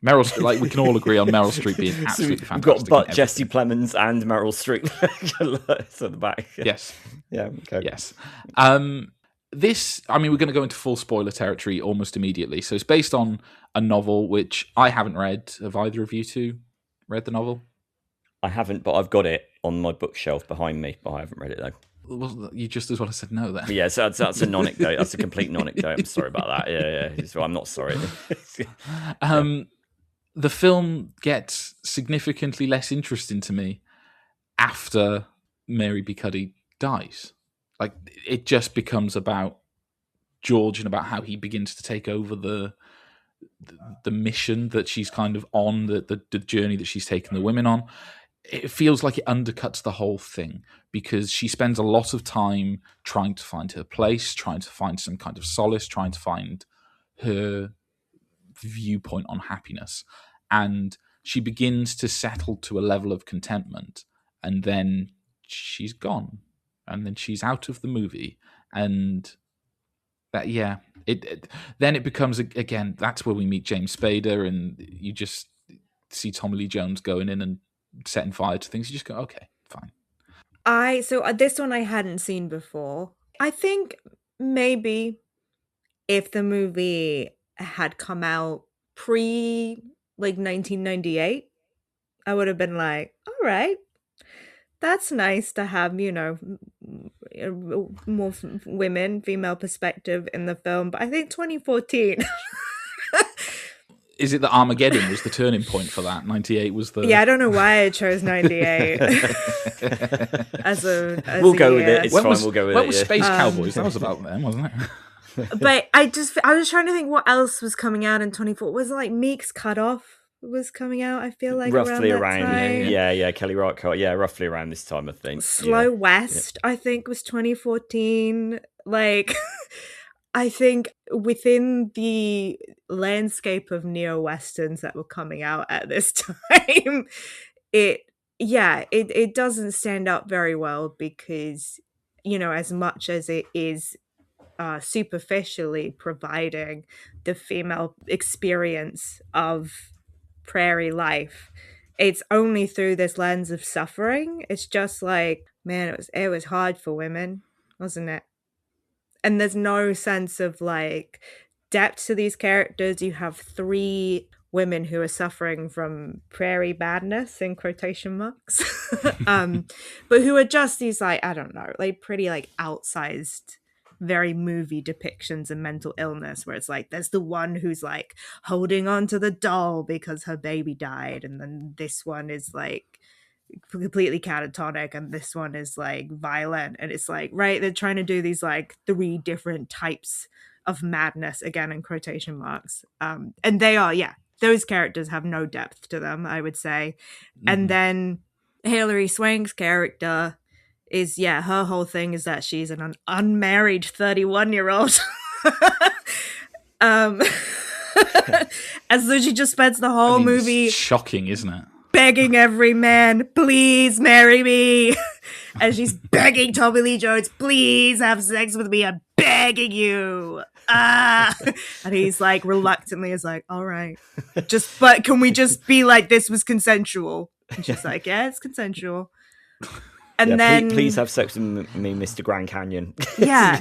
Meryl Streep, like we can all agree on Meryl Streep being absolutely We've fantastic. got Jesse Plemons and Meryl Streep at the back. Yes. Yeah. Okay. Yes. This, I mean, we're going to go into full spoiler territory almost immediately. So it's based on a novel which I haven't read. Have either of you two read the novel? I haven't, but I've got it on my bookshelf behind me, but I haven't read it though. Well, you just as well have said no then. But yeah, so that's a non-anecdote. That's a complete non-anecdote. I'm sorry about that. Yeah. So I'm not sorry. The film gets significantly less interesting to me after Mary B. Cuddy dies. Like, it just becomes about George and about how he begins to take over the mission that she's kind of on, the journey that she's taken the women on. It feels like it undercuts the whole thing because she spends a lot of time trying to find her place, trying to find some kind of solace, trying to find her viewpoint on happiness. And she begins to settle to a level of contentment, and then she's gone. And then she's out of the movie, and that then it becomes again. That's where we meet James Spader, and you just see Tommy Lee Jones going in and setting fire to things. You just go, okay, fine. This one I hadn't seen before. I think maybe if the movie had come out pre 1998, I would have been like, all right. That's nice to have, more women, female perspective in the film. But I think 2014. Is it that Armageddon was the turning point for that? 98 was the... Yeah, I don't know why I chose 98 We'll go with it. It's fine. We'll go with it. What was Space Cowboys? That was about them, wasn't it? But I was trying to think what else was coming out in 24. Was it like Meek's Cutoff was coming out? I feel like roughly around time. Yeah, Kelly Reichardt. Yeah, roughly around this time, I think. Slow West, I think, was 2014. Like, I think within the landscape of neo-westerns that were coming out at this time, it doesn't stand up very well because, as much as it is superficially providing the female experience of prairie life, it's only through this lens of suffering. It's just like, man, it was hard for women, wasn't it? And there's no sense of like depth to these characters. You have 3 women who are suffering from prairie badness in quotation marks, but who are just these like, I don't know, like pretty like outsized, very movie depictions of mental illness, where it's like there's the one who's like holding on to the doll because her baby died, and then this one is like completely catatonic, and this one is like violent, and it's like, right, they're trying to do these like 3 different types of madness, again in quotation marks, and they are, those characters have no depth to them, I would say. And then Hilary Swank's character is, her whole thing is that she's an unmarried 31-year-old. And so she just spends the whole movie... Shocking, isn't it? Begging every man, please marry me. And she's begging Tommy Lee Jones, please have sex with me. I'm begging you. And he's like, reluctantly is like, all right. But can we just be like, this was consensual? And she's like, yeah, it's consensual. And then please have sex with me, Mr. Grand Canyon. Yeah.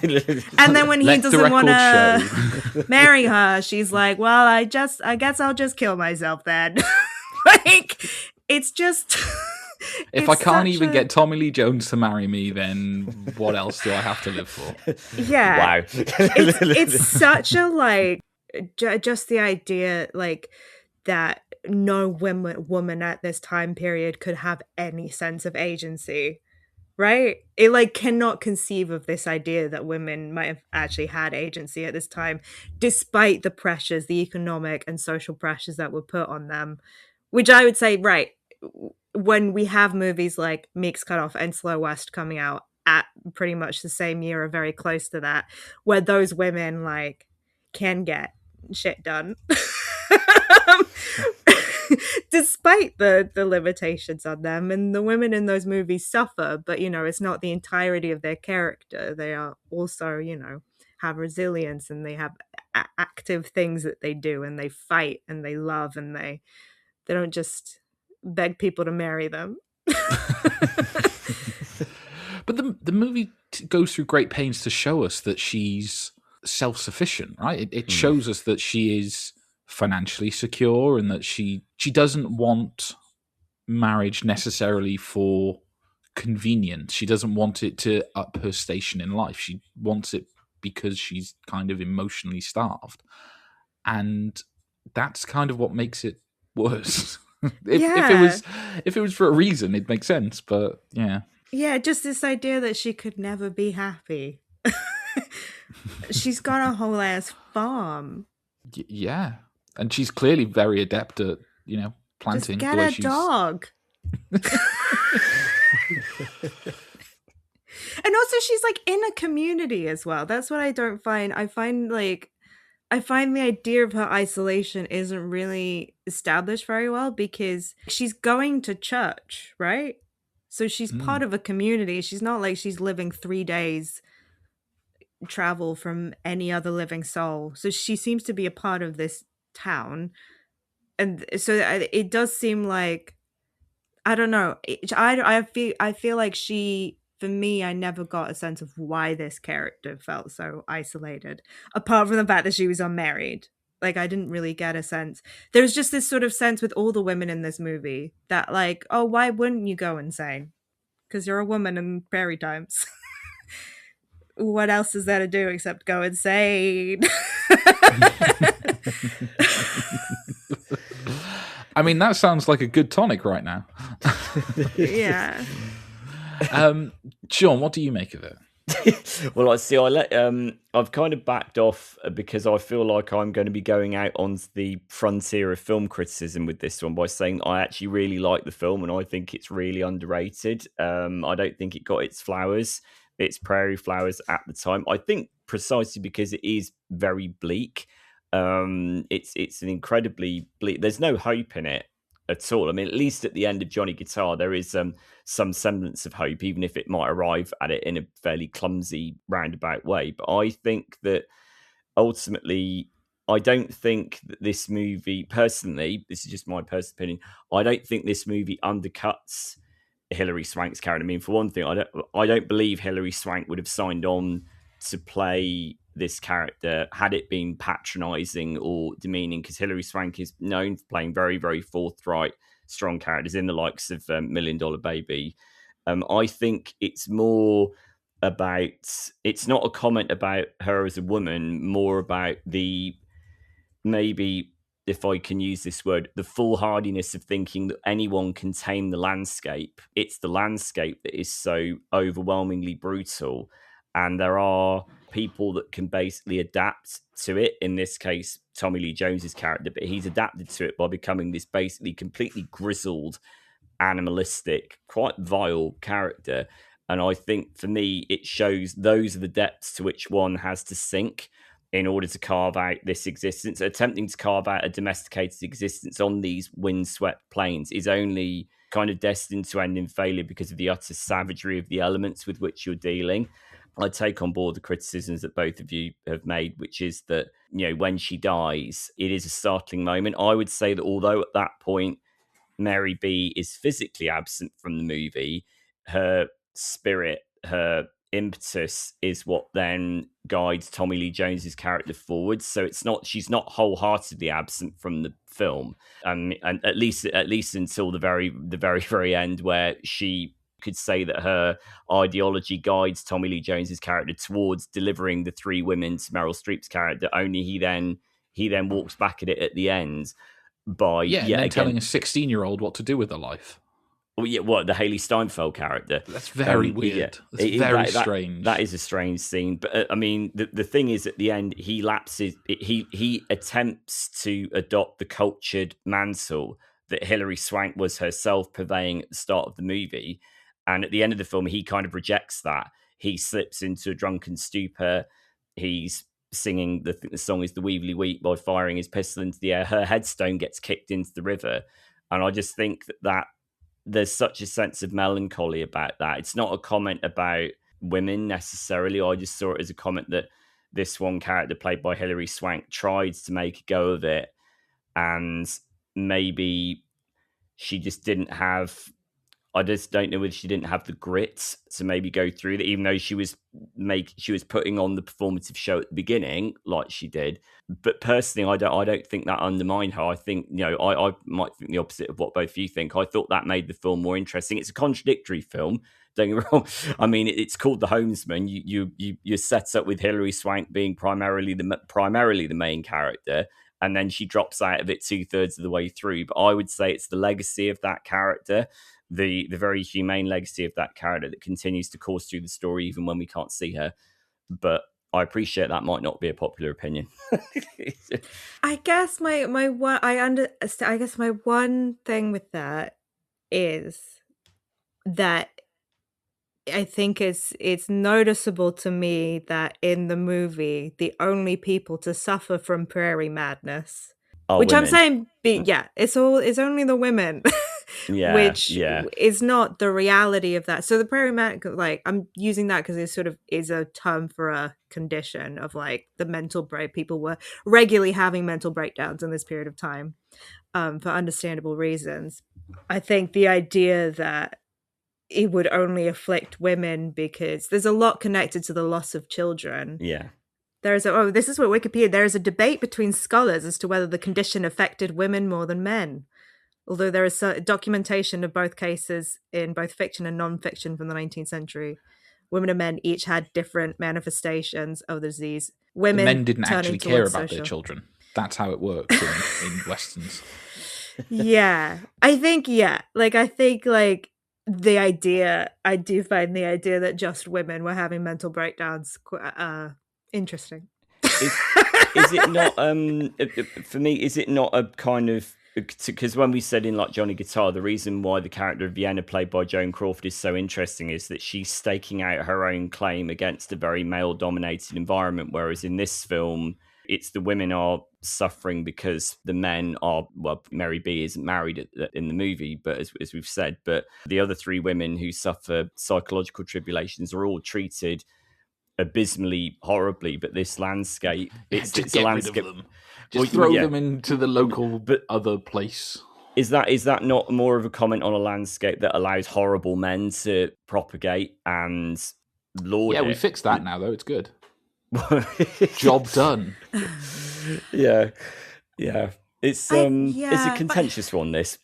And then when he doesn't want to marry her, she's like, well, I guess I'll just kill myself then. Like, it's just... If I can't even get Tommy Lee Jones to marry me, then what else do I have to live for? Yeah. Wow. It's such a, like, just the idea, like, that no woman at this time period could have any sense of agency, right? It, like, cannot conceive of this idea that women might have actually had agency at this time, despite the pressures, the economic and social pressures that were put on them, which I would say, right, when we have movies like Meek's Cutoff and Slow West coming out at pretty much the same year or very close to that, where those women like can get shit done despite the limitations on them, and the women in those movies suffer, but it's not the entirety of their character. They are also have resilience and they have active things that they do, and they fight and they love, and they don't just beg people to marry them. But the movie goes through great pains to show us that she's self-sufficient, right? It shows us that she is financially secure and that she doesn't want marriage necessarily for convenience. She doesn't want it to up her station in life. She wants it because she's kind of emotionally starved. And that's kind of what makes it worse. If it was for a reason, it'd make sense, but yeah. Yeah, just this idea that she could never be happy. She's got a whole ass farm. Yeah. And she's clearly very adept at, planting. Just get a dog. And also she's like in a community as well. That's what I don't find. I find the idea of her isolation isn't really established very well, because she's going to church, right? So she's part of a community. She's not like she's living 3 days travel from any other living soul. So she seems to be a part of this town. And so it does seem like, I don't know. I feel like she, for me, I never got a sense of why this character felt so isolated, apart from the fact that she was unmarried. Like, I didn't really get a sense. There was just this sort of sense with all the women in this movie that, like, oh, why wouldn't you go insane? Because you're a woman in prairie times. What else is there to do except go insane? I mean, that sounds like a good tonic right now. Yeah. John, what do you make of it? Well, I've kind of backed off because I feel like I'm going to be going out on the frontier of film criticism with this one by saying I actually really like the film and I think it's really underrated. I don't think it got its flowers, its prairie flowers at the time. I think precisely because it is very bleak. It's an incredibly bleak. There's no hope in it at all. I mean, at least at the end of Johnny Guitar, there is some semblance of hope, even if it might arrive at it in a fairly clumsy, roundabout way. But I think that ultimately, I don't think that this movie, personally, this is just my personal opinion, I don't think this movie undercuts Hilary Swank's character. I mean, for one thing, I don't believe Hilary Swank would have signed on to play this character had it been patronizing or demeaning, because Hilary Swank is known for playing very, very forthright, strong characters in the likes of $1 Million Baby. I think it's more about, it's not a comment about her as a woman, more about the, maybe, if I can use this word, the foolhardiness of thinking that anyone can tame the landscape. It's the landscape that is so overwhelmingly brutal. And there are people that can basically adapt to it. In this case, Tommy Lee Jones's character, but he's adapted to it by becoming this basically completely grizzled, animalistic, quite vile character. And I think for me, it shows those are the depths to which one has to sink in order to carve out this existence. Attempting to carve out a domesticated existence on these windswept plains is only kind of destined to end in failure because of the utter savagery of the elements with which you're dealing. I take on board the criticisms that both of you have made, which is that, when she dies, it is a startling moment. I would say that although at that point Mary B is physically absent from the movie, her spirit, her impetus is what then guides Tommy Lee Jones's character forward. So she's not wholeheartedly absent from the film, and at least until the very, very end, where she could say that her ideology guides Tommy Lee Jones's character towards delivering the three women to Meryl Streep's character. Only he then walks back at it at the end by telling a 16-year-old what to do with her life. Well, yeah, what, the Haley Steinfeld character? That's very weird. That's very strange. That is a strange scene. But I mean, the thing is, at the end, he lapses. He attempts to adopt the cultured mantle that Hilary Swank was herself purveying at the start of the movie. And at the end of the film, he kind of rejects that. He slips into a drunken stupor. He's singing, the song is The Weevily Weep, by firing his pistol into the air. Her headstone gets kicked into the river. And I just think that there's such a sense of melancholy about that. It's not a comment about women necessarily. I just saw it as a comment that this one character played by Hilary Swank tried to make a go of it, and maybe she just didn't have. I just don't know whether she didn't have the grit to maybe go through that, even though she was putting on the performative show at the beginning, like she did. But personally, I don't think that undermined her. I think, I might think the opposite of what both of you think. I thought that made the film more interesting. It's a contradictory film. Don't get me wrong. I mean, it's called The Homesman. You're set up with Hilary Swank being primarily the main character, and then she drops out of it 2/3 of the way through. But I would say it's the legacy of that character, the very humane legacy of that character that continues to course through the story even when we can't see her. But I appreciate that might not be a popular opinion. I guess my one thing with that is that I think it's noticeable to me that in the movie the only people to suffer from prairie madness, which women. I'm saying, it's only the women. Which is not the reality of that. So the prairie madness, like, I'm using that because it sort of is a term for a condition of like the mental break. People were regularly having mental breakdowns in this period of time, for understandable reasons. I think the idea that it would only afflict women because there's a lot connected to the loss of children. Yeah. This is what Wikipedia. There is a debate between scholars as to whether the condition affected women more than men. Although there is documentation of both cases in both fiction and non-fiction from the 19th century. Women and men each had different manifestations of the disease. The men didn't actually care about their children. That's how it works in Westerns. Yeah. I think the idea, I do find the idea that just women were having mental breakdowns interesting. Is it not, for me, is it not a kind of, because when we said in like Johnny Guitar, the reason why the character of Vienna played by Joan Crawford is so interesting is that she's staking out her own claim against a very male-dominated environment, whereas in this film, it's the women are suffering because the men are, well, Mary B isn't married in the movie, but as we've said, but the other three women who suffer psychological tribulations are all treated abysmally, horribly, but this landscape, it's a landscape. Just throw them into the local other place. Is that not more of a comment on a landscape that allows horrible men to propagate and lord it? Yeah, we fixed that now, though. It's good. Job done. Yeah. It's a contentious one, this.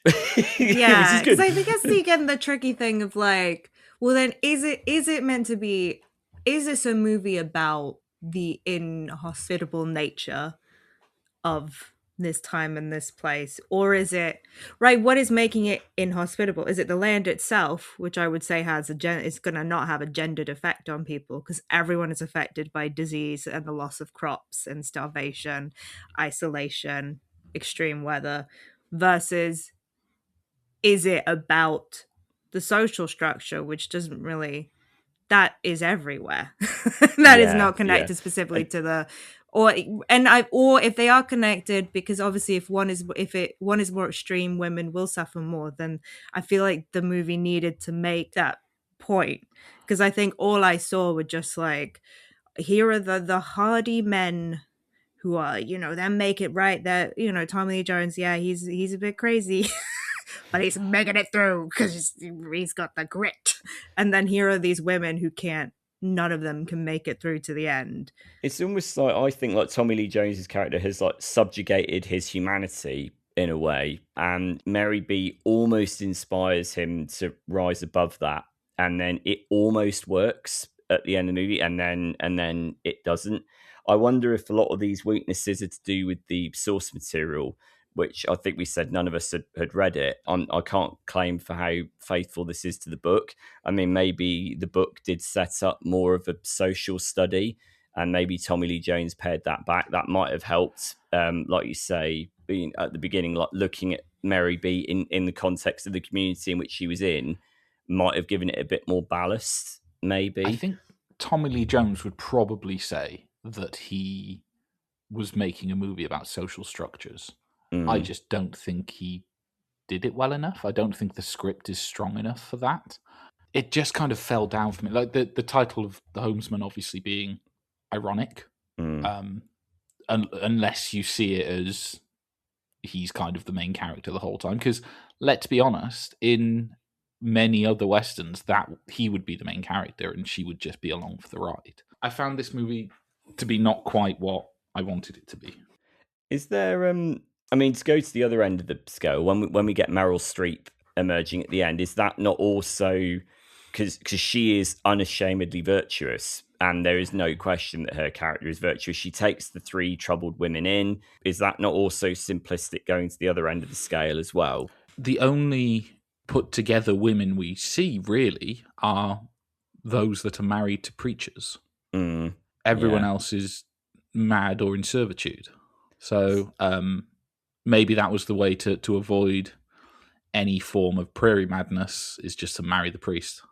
Yeah, because I think that's again the tricky thing of like, well, then is it meant to be? Is this a movie about the inhospitable nature of this time and this place, or is it right? What is making it inhospitable? Is it the land itself, which I would say is going to not have a gendered effect on people because everyone is affected by disease and the loss of crops and starvation, isolation, extreme weather, versus is it about the social structure, which doesn't really, that is everywhere. That is not connected specifically to the, or if they are connected, because obviously if one is more extreme, women will suffer more, then I feel like the movie needed to make that point, because I think all I saw were just like, here are the hardy men who are, they make it right. That, Tommy Lee Jones, he's a bit crazy. But he's making it through because he's got the grit. And then here are these women who none of them can make it through to the end. It's almost like, I think like Tommy Lee Jones's character has like subjugated his humanity in a way, and Mary B almost inspires him to rise above that, and then it almost works at the end of the movie, and then it doesn't. I wonder if a lot of these weaknesses are to do with the source material, which I think we said none of us had read it. I can't claim for how faithful this is to the book. I mean, maybe the book did set up more of a social study, and maybe Tommy Lee Jones pared that back. That might have helped, like you say, being at the beginning, like looking at Mary B in the context of the community in which she was in, might have given it a bit more ballast, maybe. I think Tommy Lee Jones would probably say that he was making a movie about social structures. I just don't think he did it well enough. I don't think the script is strong enough for that. It just kind of fell down for me. Like the title of The Homesman obviously being ironic, Unless you see it as he's kind of the main character the whole time. Because let's be honest, in many other westerns, that he would be the main character and she would just be along for the ride. I found this movie to be not quite what I wanted it to be. Is there I mean, to go to the other end of the scale, when we get Meryl Streep emerging at the end, is that not also because she is unashamedly virtuous, and there is no question that her character is virtuous? She takes the three troubled women in. Is that not also simplistic, going to the other end of the scale as well? The only put together women we see really are those that are married to preachers. Everyone else is mad or in servitude. So maybe that was the way to avoid any form of prairie madness, is just to marry the priest.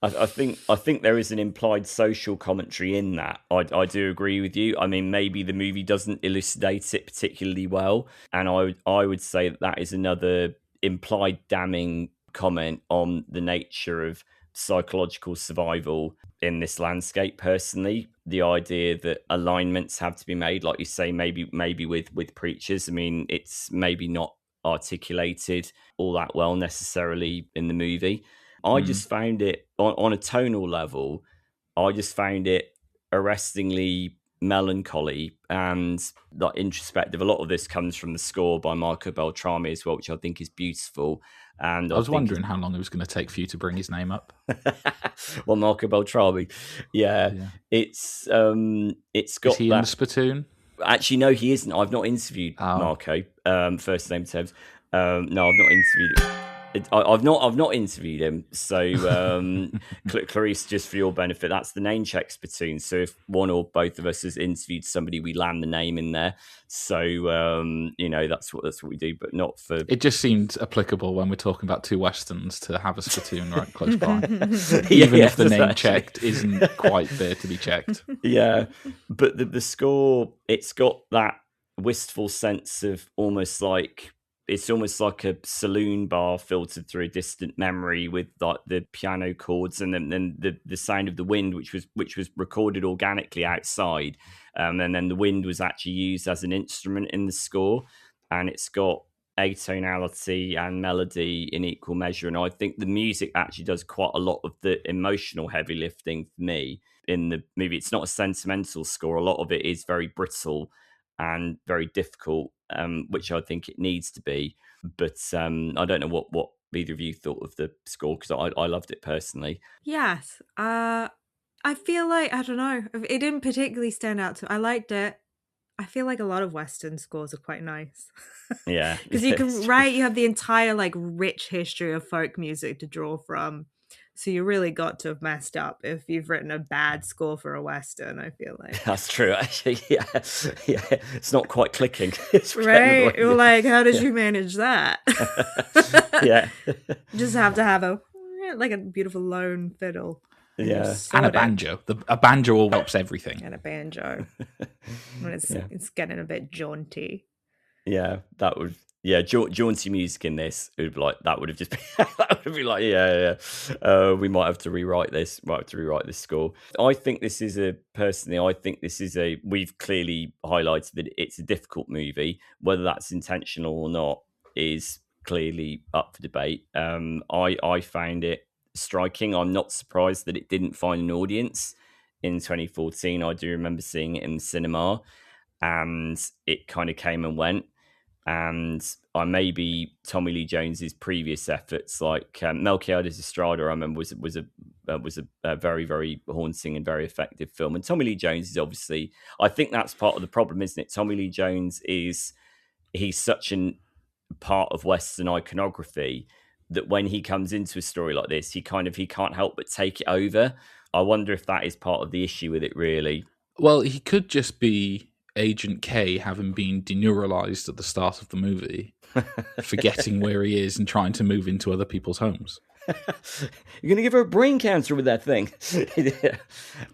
I think there is an implied social commentary in that. I do agree with you. I mean, maybe the movie doesn't elucidate it particularly well, and I would say that is another implied damning comment on the nature of psychological survival in this landscape. Personally, the idea that alignments have to be made, like you say, maybe with preachers. I mean, it's maybe not articulated all that well necessarily in the movie. I just found it on a tonal level. I just found it arrestingly melancholy and like introspective. A lot of this comes from the score by Marco Beltrami as well, which I think is beautiful. And I was wondering how long it was going to take for you to bring his name up. Well, Marco Beltrami, yeah. It's got. Is he in the Spittoon? Actually, no, he isn't. I've not interviewed Marco. First name terms. No, I've not interviewed him. I've not interviewed him. So Clarisse, just for your benefit, that's the name check Spittoon. So if one or both of us has interviewed somebody, we land the name in there. So that's what we do, but not for. It just seemed applicable when we're talking about two westerns to have a Spittoon right close by, even if the name checked isn't quite there to be checked. Yeah, but the score, it's got that wistful sense of almost like. It's almost like a saloon bar filtered through a distant memory, with like the piano chords and then the sound of the wind, which was recorded organically outside, and then the wind was actually used as an instrument in the score, and it's got atonality and melody in equal measure. And I think the music actually does quite a lot of the emotional heavy lifting for me in the movie. It's not a sentimental score. A lot of it is very brittle and very difficult, which I think it needs to be. But I don't know what either of you thought of the score, because I loved it personally. Yes. I feel like, I don't know, it didn't particularly stand out to me. I liked it. I feel like a lot of Western scores are quite nice. Yeah. Because you have the entire like rich history of folk music to draw from. So you really got to have messed up if you've written a bad score for a Western, I feel like. That's true, actually. Yeah. It's not quite clicking. It's right? You're like, how did you manage that? Yeah. Just have to have a beautiful lone fiddle. Yeah. And a banjo. A banjo all helps everything. And a banjo. When it's getting a bit jaunty. Yeah, that would. Yeah, jaunty music in this, it would be like, that would have just been, that would be like, we might have to rewrite this. Score. I think this is we've clearly highlighted that it's a difficult movie. Whether that's intentional or not is clearly up for debate. I found it striking. I'm not surprised that it didn't find an audience in 2014. I do remember seeing it in the cinema, and it kind of came and went. And maybe Tommy Lee Jones's previous efforts, like Melquiades Estrada, I remember was a very, very haunting and very effective film. And Tommy Lee Jones is obviously, I think that's part of the problem, isn't it? Tommy Lee Jones he's such a part of Western iconography that when he comes into a story like this, he can't help but take it over. I wonder if that is part of the issue with it, really. Well, he could just be Agent K, having been deneuralized at the start of the movie, forgetting where he is and trying to move into other people's homes. You're going to give her a brain cancer with that thing.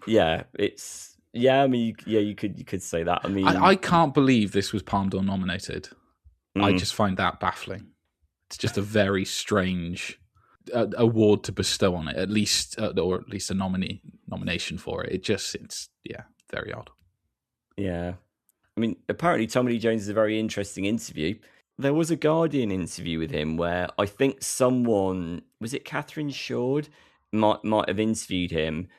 I mean, you could say that. I mean, I can't believe this was Palme d'Or nominated. I just find that baffling. It's just a very strange award to bestow on it, at least a nomination for it. It's very odd. Yeah. I mean, apparently Tommy Lee Jones is a very interesting interview. There was a Guardian interview with him where I think someone, was it Catherine Shord, might have interviewed him,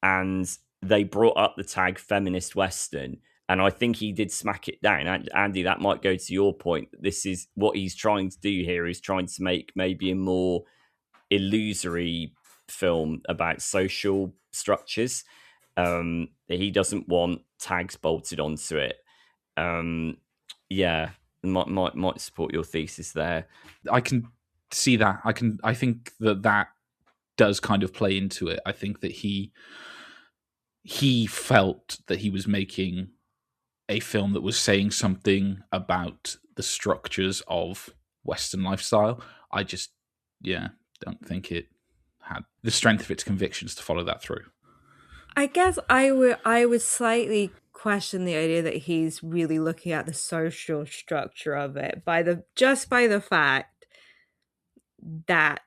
and they brought up the tag feminist Western, and I think he did smack it down. And Andy, that might go to your point. This is what he's trying to do here, is trying to make maybe a more illusory film about social structures. He doesn't want tags bolted onto it. Yeah, might support your thesis there. I can see that. I think that does kind of play into it. I think that he felt that he was making a film that was saying something about the structures of Western lifestyle. I just, don't think it had the strength of its convictions to follow that through. I guess I would slightly question the idea that he's really looking at the social structure of it by the fact that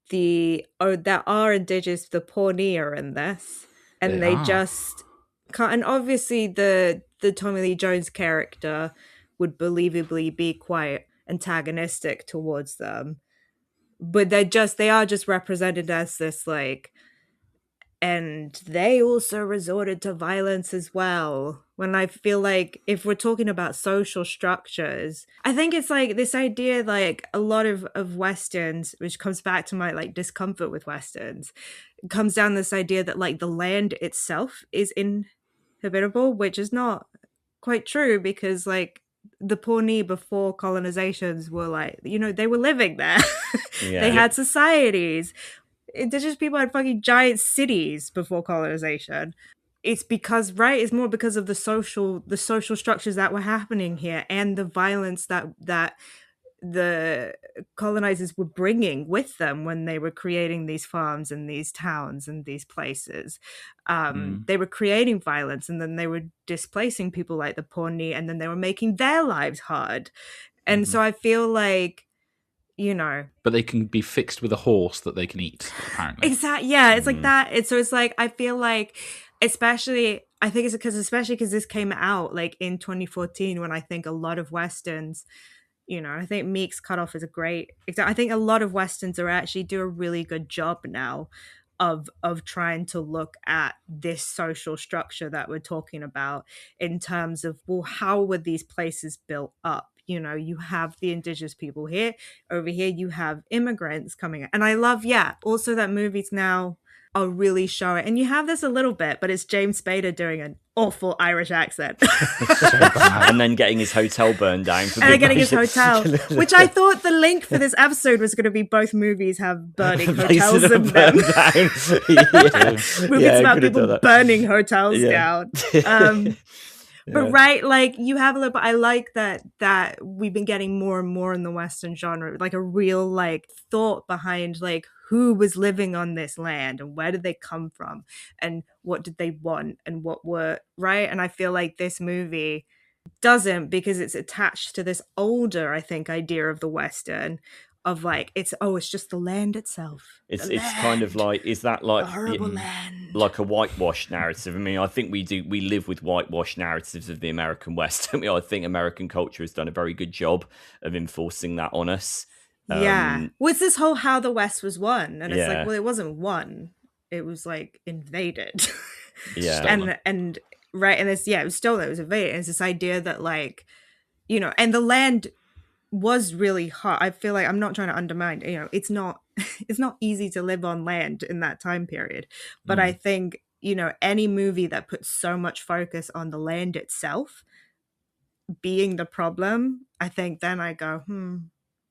that are indigenous, the Pawnee are in this, and they just can't. And obviously, the Tommy Lee Jones character would believably be quite antagonistic towards them, but they are just represented as this like. And they also resorted to violence as well. When I feel like if we're talking about social structures, I think it's like this idea, like a lot of Westerns, which comes back to my like discomfort with Westerns, comes down this idea that like the land itself is inhabitable, which is not quite true, because like the Pawnee before colonizations were like, they were living there. They had societies. Indigenous people had fucking giant cities before colonization. It's because, right, it's more because of the social structures that were happening here and the violence that the colonizers were bringing with them when they were creating these farms and these towns and these places. They were creating violence, and then they were displacing people like the Pawnee, and then they were making their lives hard. And so I feel like, but they can be fixed with a horse that they can eat, apparently. Exactly. Yeah, it's like that. It's like, I feel like, especially because this came out like in 2014, when I think a lot of Westerns, I think Meek's Cutoff is a great example. I think a lot of Westerns are actually do a really good job now of trying to look at this social structure that we're talking about in terms of, well, how were these places built up? You have the indigenous people here. Over here, you have immigrants coming in. And I love, also that movies now are really showing. And you have this a little bit, but it's James Spader doing an awful Irish accent. And then getting his hotel burned down. And then getting his hotel, which I thought the link for this episode was going to be both movies have burning hotels in them. Movies about people burning hotels down. But right, like you have a little. But I like that we've been getting more and more in the Western genre, like a real like thought behind like who was living on this land and where did they come from and what did they want and what were right. And I feel like this movie doesn't, because it's attached to this older, I think, idea of the Western. Of like it's just the land itself. It's kind of like, is that like like a whitewash narrative? I mean, I think we live with whitewash narratives of the American West. I mean, I think American culture has done a very good job of enforcing that on us. With this whole how the West was won, and it's like, well, it wasn't won; it was like invaded. and right, and it's it was stolen, it was invaded. And it's this idea that like, and the land was really hard. I feel like I'm not trying to undermine, it's not easy to live on land in that time period. But I think, any movie that puts so much focus on the land itself being the problem, I think then I go,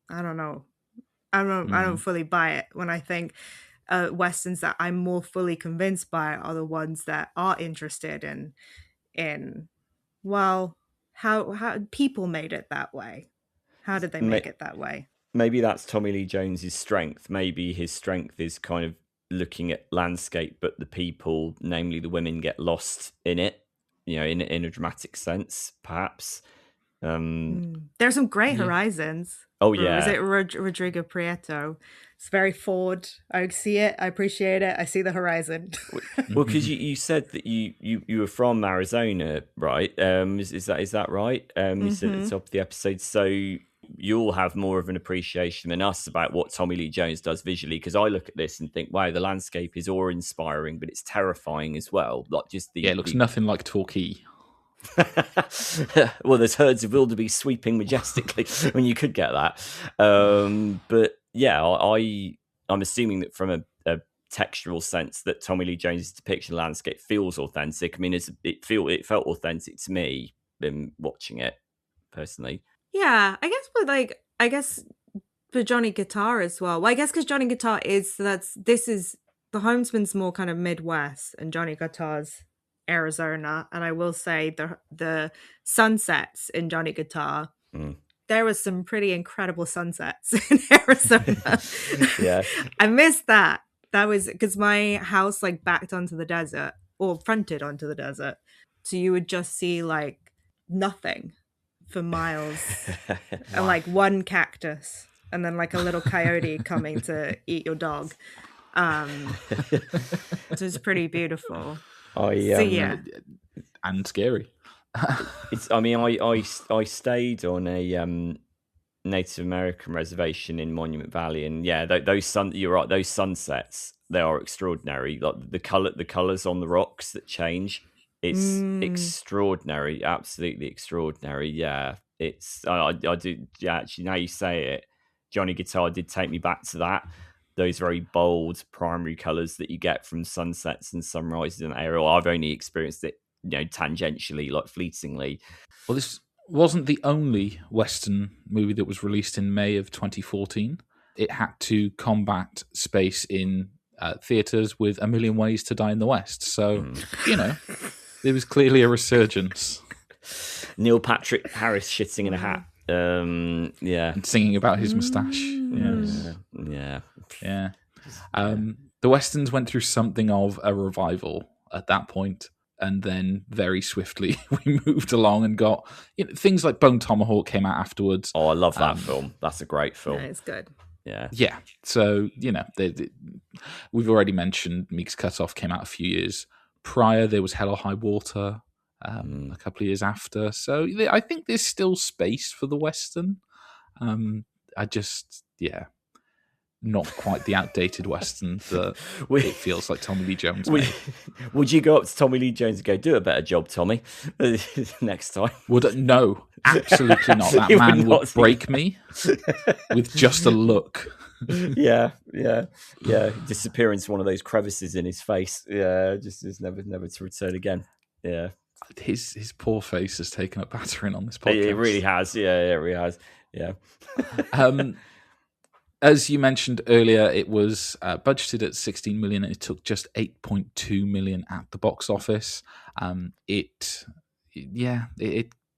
I don't know. I don't fully buy it. When I think Westerns that I'm more fully convinced by are the ones that are interested in well, how people made it that way. How did they make it that way? Maybe that's Tommy Lee Jones's strength. Maybe his strength is kind of looking at landscape, but the people, namely the women, get lost in it, in a dramatic sense, perhaps. There's some great horizons. Oh, Or yeah. is it Rodrigo Prieto? It's very Ford. I see it. I appreciate it. I see the horizon. Well, because you said that you were from Arizona, right? Is that right? You said at the top of the episode. So you'll have more of an appreciation than us about what Tommy Lee Jones does visually. Because I look at this and think, wow, the landscape is awe-inspiring, but it's terrifying as well. Like just it looks nothing like Torquay. Well, there's herds of wildebeest sweeping majestically when you could get that. But yeah, I'm assuming that from a textural sense that Tommy Lee Jones' depiction of landscape feels authentic. I mean, it felt authentic to me watching it personally. Yeah, I guess for Johnny Guitar as well. Well, I guess because Johnny Guitar is the Homesman's more kind of Midwest and Johnny Guitar's Arizona, and I will say the sunsets in Johnny Guitar. There was some pretty incredible sunsets in Arizona. Yeah, I missed that. That was because my house like backed onto the desert or fronted onto the desert, so you would just see like nothing for miles and like one cactus and then like a little coyote coming to eat your dog. So it's pretty beautiful. And scary. I stayed on a Native American reservation in Monument Valley, and yeah, you're right. Those sunsets, they are extraordinary. Like the colors on the rocks that change, it's extraordinary, absolutely extraordinary. Yeah, I do. Yeah, actually, now you say it, Johnny Guitar did take me back to that. Those very bold primary colours that you get from sunsets and sunrises in that area. I've only experienced it, tangentially, like fleetingly. Well, this wasn't the only Western movie that was released in May of 2014. It had to combat space in theatres with A Million Ways to Die in the West. So, there was clearly a resurgence. Neil Patrick Harris shitting in a hat. Yeah. And singing about his moustache. Yes. Yeah. The Westerns went through something of a revival at that point, and then very swiftly we moved along and got things like Bone Tomahawk came out afterwards. Oh, I love that film. That's a great film. Yeah, it's good. Yeah. So, we've already mentioned Meek's Cutoff came out a few years prior. There was Hell or High Water a couple of years after. So I think there's still space for the Western. Not quite the outdated Western that it feels like Tommy Lee Jones made. Would you go up to Tommy Lee Jones and go, do a better job, Tommy, next time? No, absolutely not. That man would break me with just a look. Yeah. Disappear into one of those crevices in his face. Yeah, just never to return again. Yeah. His poor face has taken a battering on this podcast. It really has. Yeah, it really has. Yeah. As you mentioned earlier, it was budgeted at 16 million. It took just 8.2 million at the box office. It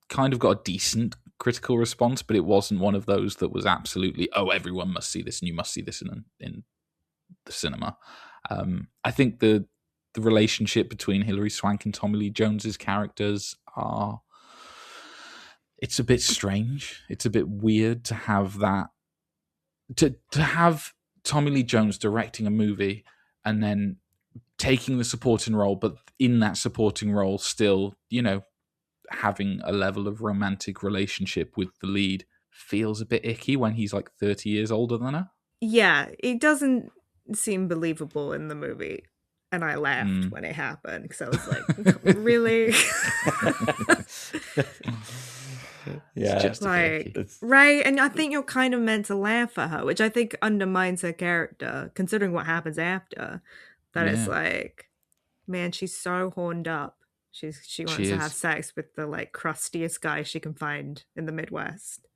kind of got a decent critical response, but it wasn't one of those that was absolutely, everyone must see this and you must see this in the cinema. I think the relationship between Hilary Swank and Tommy Lee Jones's characters it's a bit strange. It's a bit weird to have that. To have Tommy Lee Jones directing a movie and then taking the supporting role, but in that supporting role still, having a level of romantic relationship with the lead feels a bit icky when he's like 30 years older than her. Yeah, it doesn't seem believable in the movie. And I laughed when it happened because I was like, really? Yeah, right. And I think you're kind of meant to laugh at her, which I think undermines her character, considering what happens after. That it's like, man, she's so horned up. She wants to have sex with the like crustiest guy she can find in the Midwest.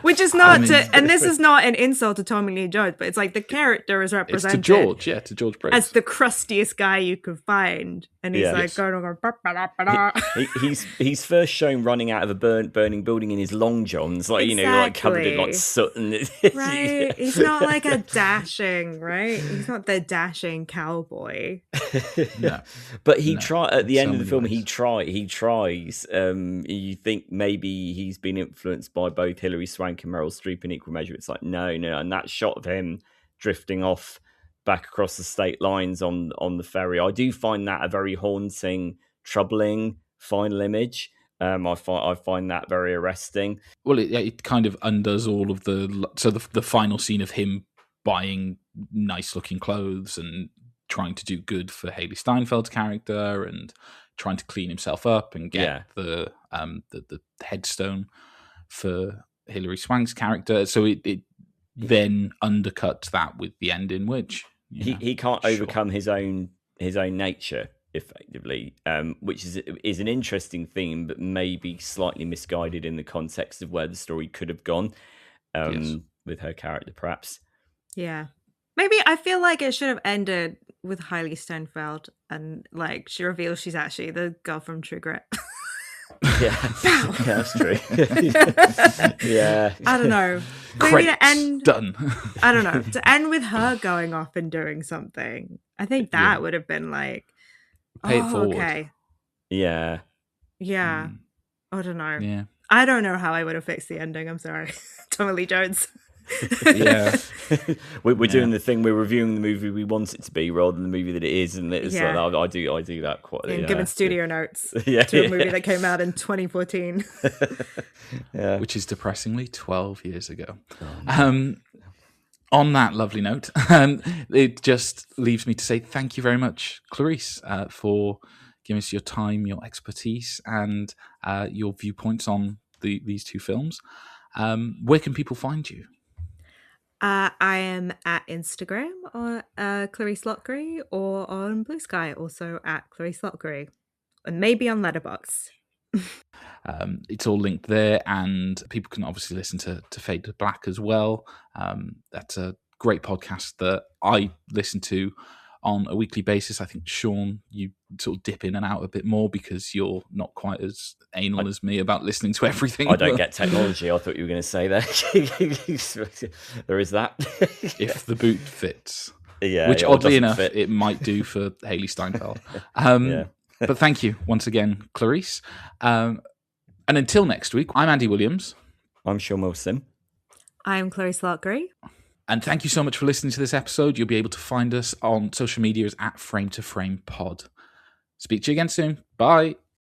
Which is not and this is not an insult to Tommy Lee Jones, but it's like the character is represented to George Briggs as the crustiest guy you could find, And he's like going on, ba-ba-da-ba-da. He's first shown running out of a burning building in his long johns, like like covered in like soot and right. He's not like a dashing, right? He's not the dashing cowboy. No. But he at the end of the film. Ways. He tries. You think maybe he's been influenced by both Hilary Swank and Meryl Streep in equal measure. It's like no, and that shot of him drifting off back across the state lines on the ferry, I do find that a very haunting, troubling final image. I find that very arresting. Well, it kind of undoes all of the final scene of him buying nice looking clothes and trying to do good for Haley Steinfeld's character and trying to clean himself up and get the headstone for Hilary Swank's character. So it then undercuts that with the ending, which he can't overcome his own nature effectively, which is an interesting theme, but maybe slightly misguided in the context of where the story could have gone with her character, perhaps. Yeah, maybe I feel like it should have ended with Hailey Steinfeld and like she reveals she's actually the girl from True Grit. Yeah, that's true. Yeah, I don't know. Maybe to end done. I don't know, to end with her going off and doing something. I think that would have been like, Pay it forward. Okay, yeah. I don't know. Yeah, I don't know how I would have fixed the ending. I'm sorry, Tommy Lee Jones. Yeah. We're doing the thing. We're reviewing the movie we want it to be rather than the movie that it is, and it's like, I do that quite. And giving studio notes to a movie that came out in 2014. Which is depressingly 12 years ago. On that lovely note, it just leaves me to say thank you very much, Clarisse, for giving us your time, your expertise, and your viewpoints on these two films. Where can people find you? I am at Instagram or Clarisse Loughrey, or on Bluesky, also at Clarisse Loughrey, and maybe on Letterboxd. It's all linked there, and people can obviously listen to Fade to Black as well. That's a great podcast that I listen to on a weekly basis. I think, Sean, you sort of dip in and out a bit more because you're not quite as anal as me about listening to everything. I don't get technology. I thought you were going to say that. There is that. If the boot fits. Yeah, which oddly enough, it might do for Haley Steinfeld. But thank you once again, Clarisse. And until next week, I'm Andy Williams. I'm Sean Wilson. I'm Clarisse Loughrey. And thank you so much for listening to this episode. You'll be able to find us on social media at Frame to Frame Pod. Speak to you again soon. Bye.